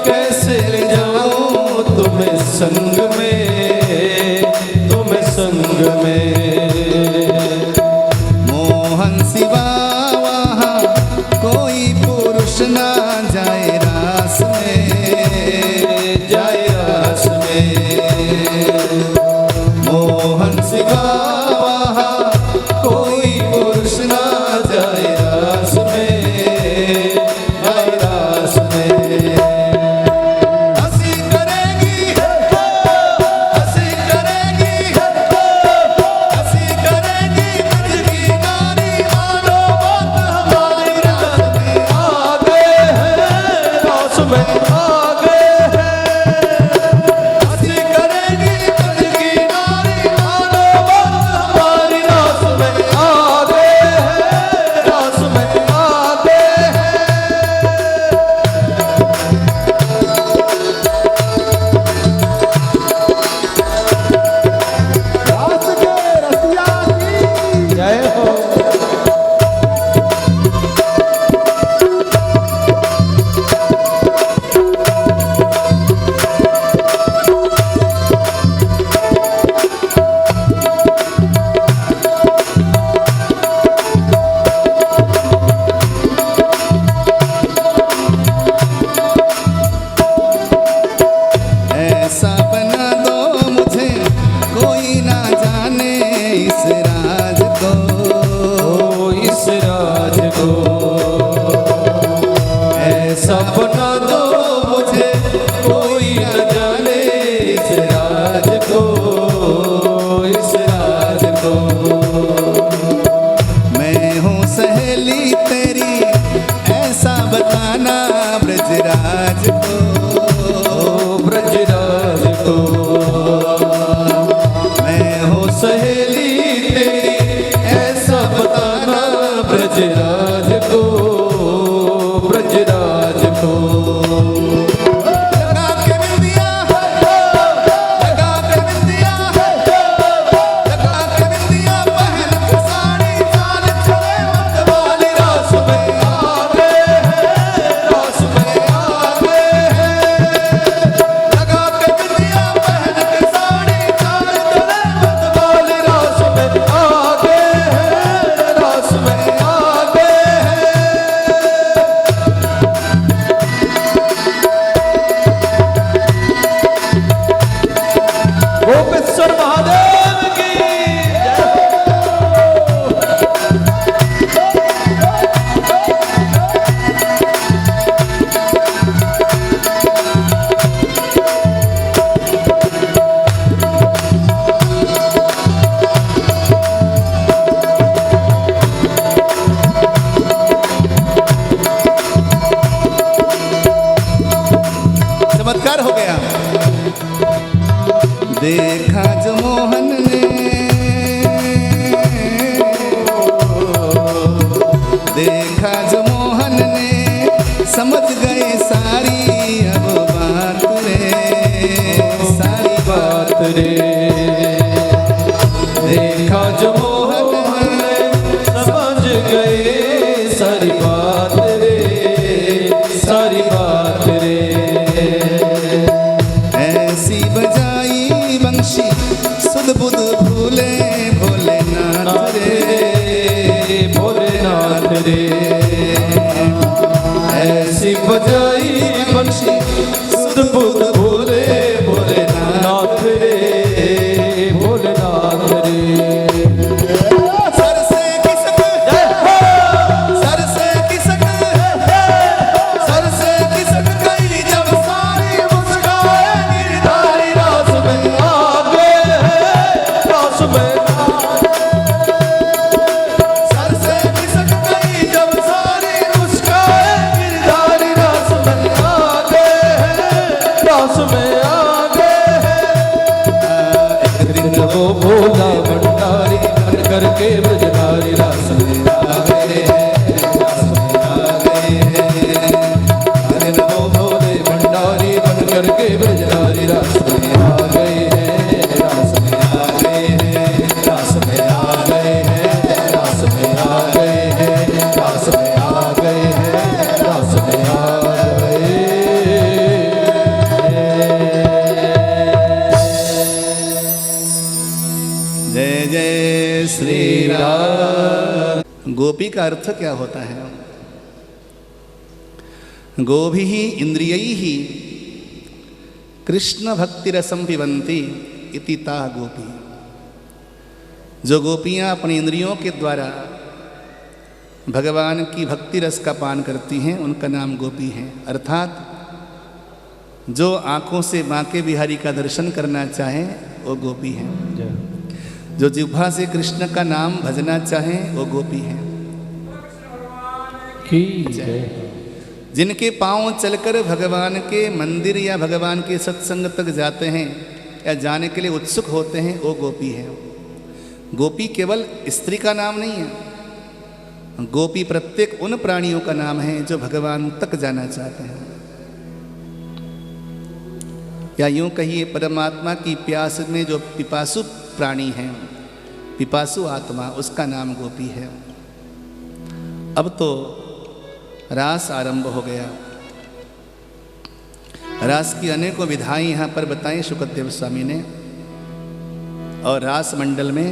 कैसे ले जाऊं तुम्हें संग में, तुम्हें संग में। मोहन सिवा वहाँ कोई पुरुष ना जाए रास में, जाए रास में। मोहन सिवा वहाँ कोई पुरुष ना जाए रास में, जाए रास में। हंसी करेगी, हंसी करेगी, हंसी करेगी ब्रज की नारी, मानो बात हमारी रास में आ गए हैं, रास में आ गए हैं। हंसी करेगी ब्रज की नारी, मानो बात हमारी रास में आ गए हैं, रास में आ गए हैं। रास के रसिया की जय हो। ऐसा बना दो मुझे कोई ना जाने इस राज को, ओ इस राज को ऐसा बना दो मुझे कोई न जाने, इस राज को, इस राज को। मैं हूँ सहेली तेरी ऐसा बताना ब्रजराज को, ओ ब्रजराज को मैं हूँ सहेली तेरी, ऐसा बताना ब्रजराज को, ब्रजराज को। लगा के बिंदिया है, लगा के बिंदिया है, लगा के बिंदिया पहन के साड़ी, चाल चले मत वाली रास में आ गए हैं, रास में आ गए हैं। लगा के बिंदिया पहन के साड़ी, चाल चले मत वाली रास में आ गए हैं, रास में आ गए हैं। गोपेश्वर महादेव की जय हो। चमत्कार हो गया। देखा जो मोहन ने, देखा जो मोहन ने, समझ गए सारी अब बात रे, सारी बात बात रे देखा जो मोहन समझ गए सारी बात रे, सारी बात रे। ऐसी बजाई बंशी सुध बुध भूले भोलेनाथ रे, भोलेनाथ रे ऐसी बजाई बंशी सुध बुध भोले, भोलेनाथ रे, भोलेनाथ रे। सर से किसक, सर से किसक, सर से किसक गई जब सारी मुस्काए गिरधारी रास में आ गए हैं, रास में सर से किसक गई जब सारी मुस्काए गिरधारी रास में गोपी का अर्थ क्या होता है? गोभिः इंद्रियैः कृष्ण भक्ति रसम पिबंती इति ताः गोपी। जो गोपियाँ अपनी इंद्रियों के द्वारा भगवान की भक्ति रस का पान करती हैं उनका नाम गोपी है। अर्थात जो आँखों से बांके बिहारी का दर्शन करना चाहे वो गोपी है। जो जिह्वा से कृष्ण का नाम भजना चाहे वो गोपी है। जिनके पांव चलकर भगवान के मंदिर या भगवान के सत्संग तक जाते हैं या जाने के लिए उत्सुक होते हैं वो गोपी है। गोपी केवल स्त्री का नाम नहीं है, गोपी प्रत्येक उन प्राणियों का नाम है जो भगवान तक जाना चाहते हैं। या यूं कहिए परमात्मा की प्यास में जो पिपासु प्राणी है, पिपासु आत्मा, उसका नाम गोपी है। अब तो रास आरंभ हो गया। रास की अनेकों विधाएं यहाँ पर बताई शुकदेव स्वामी ने। और रास मंडल में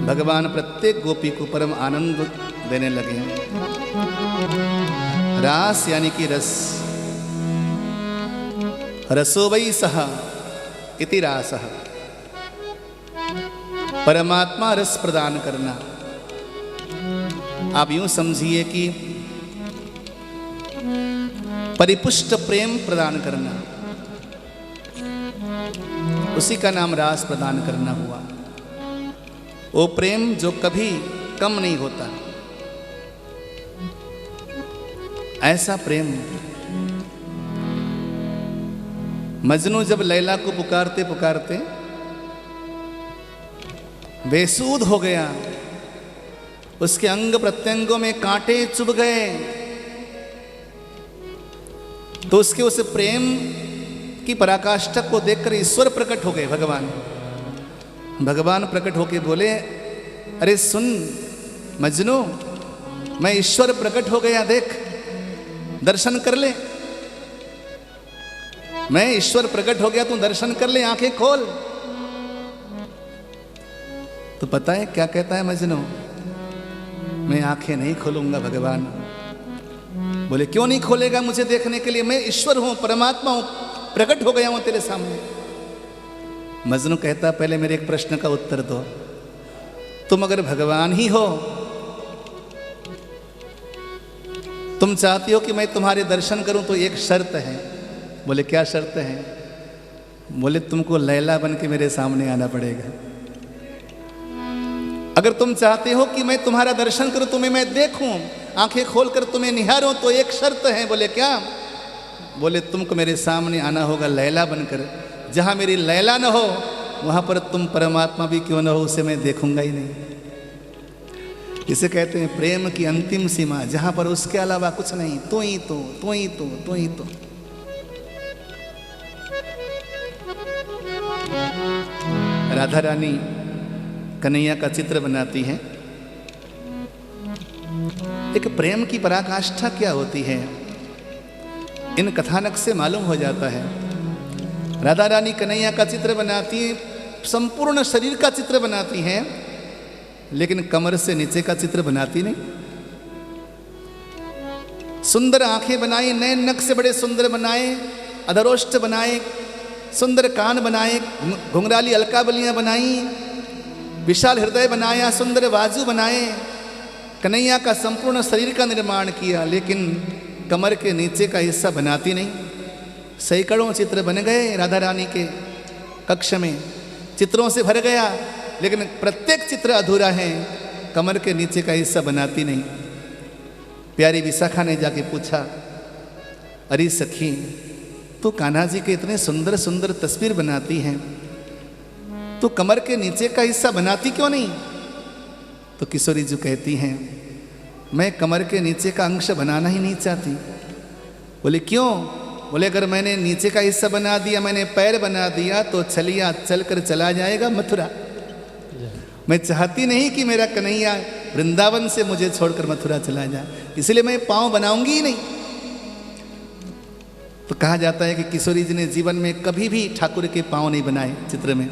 भगवान प्रत्येक गोपी को परम आनंद देने लगे। रास यानी कि रस, रसो वै सह इति रासः। परमात्मा रस प्रदान करना। आप यूं समझिए कि परिपुष्ट प्रेम प्रदान करना, उसी का नाम रास प्रदान करना हुआ। वो प्रेम जो कभी कम नहीं होता, ऐसा प्रेम। मजनू जब लैला को पुकारते पुकारते बेसूध हो गया, उसके अंग प्रत्यंगों में कांटे चुभ गए, तो उसके उस प्रेम की पराकाष्ठा को देखकर ईश्वर प्रकट हो गए। भगवान प्रकट होके बोले, अरे सुन मजनू, मैं ईश्वर प्रकट हो गया, देख दर्शन कर ले। मैं ईश्वर प्रकट हो गया, तू दर्शन कर ले, आंखें खोल। तो पता है क्या कहता है मजनू? मैं आंखें नहीं खोलूंगा भगवान। बोले क्यों नहीं खोलेगा मुझे देखने के लिए? मैं ईश्वर हूं, परमात्मा हूं, प्रकट हो गया हूं तेरे सामने। मजनू कहता पहले मेरे एक प्रश्न का उत्तर दो। तुम अगर भगवान ही हो, तुम चाहती हो कि मैं तुम्हारे दर्शन करूं, तो एक शर्त है। बोले क्या शर्त है? बोले तुमको लैला बन के मेरे सामने आना पड़ेगा। अगर तुम चाहते हो कि मैं तुम्हारा दर्शन करूं, तुम्हें मैं देखूं, आंखें खोलकर तुम्हें निहारूं, तो एक शर्त है। बोले क्या? बोले तुमको मेरे सामने आना होगा लैला बनकर। जहां मेरी लैला न हो वहां पर तुम परमात्मा भी क्यों न हो, उसे मैं देखूंगा ही नहीं। इसे कहते हैं प्रेम की अंतिम सीमा, जहां पर उसके अलावा कुछ नहीं, तू ही तू, तू ही तू, तू ही तू। राधा रानी कन्हैया का चित्र बनाती हैं। एक प्रेम की पराकाष्ठा क्या होती है, इन कथानक से मालूम हो जाता है। राधा रानी कन्हैया का चित्र बनाती है, संपूर्ण शरीर का चित्र बनाती हैं, लेकिन कमर से नीचे का चित्र बनाती नहीं। सुंदर आंखें बनाई, नए नख से बड़े सुंदर बनाए, अधरोष्ट बनाए, सुंदर कान बनाए, घुंघराली अलकाबलियां बनाई, विशाल हृदय बनाया, सुंदर बाजू बनाए, कन्हैया का संपूर्ण शरीर का निर्माण किया, लेकिन कमर के नीचे का हिस्सा बनाती नहीं। सैकड़ों चित्र बन गए राधा रानी के कक्ष में, चित्रों से भर गया, लेकिन प्रत्येक चित्र अधूरा है, कमर के नीचे का हिस्सा बनाती नहीं। प्यारी विशाखा ने जाके पूछा, अरे सखी, तू कान्हा जी के इतने सुंदर सुंदर तस्वीर बनाती हैं, तो कमर के नीचे का हिस्सा बनाती क्यों नहीं? तो किशोरी जी कहती हैं, मैं कमर के नीचे का अंश बनाना ही नहीं चाहती। बोले क्यों? बोले अगर मैंने नीचे का हिस्सा बना दिया, मैंने पैर बना दिया, तो छलिया चलकर चला जाएगा मथुरा। मैं चाहती नहीं कि मेरा कन्हैया वृंदावन से मुझे छोड़कर मथुरा चला जाए, इसलिए मैं पाँव बनाऊंगी ही नहीं। तो कहा जाता है कि किशोरी जी ने जीवन में कभी भी ठाकुर के पाँव नहीं बनाए चित्र में।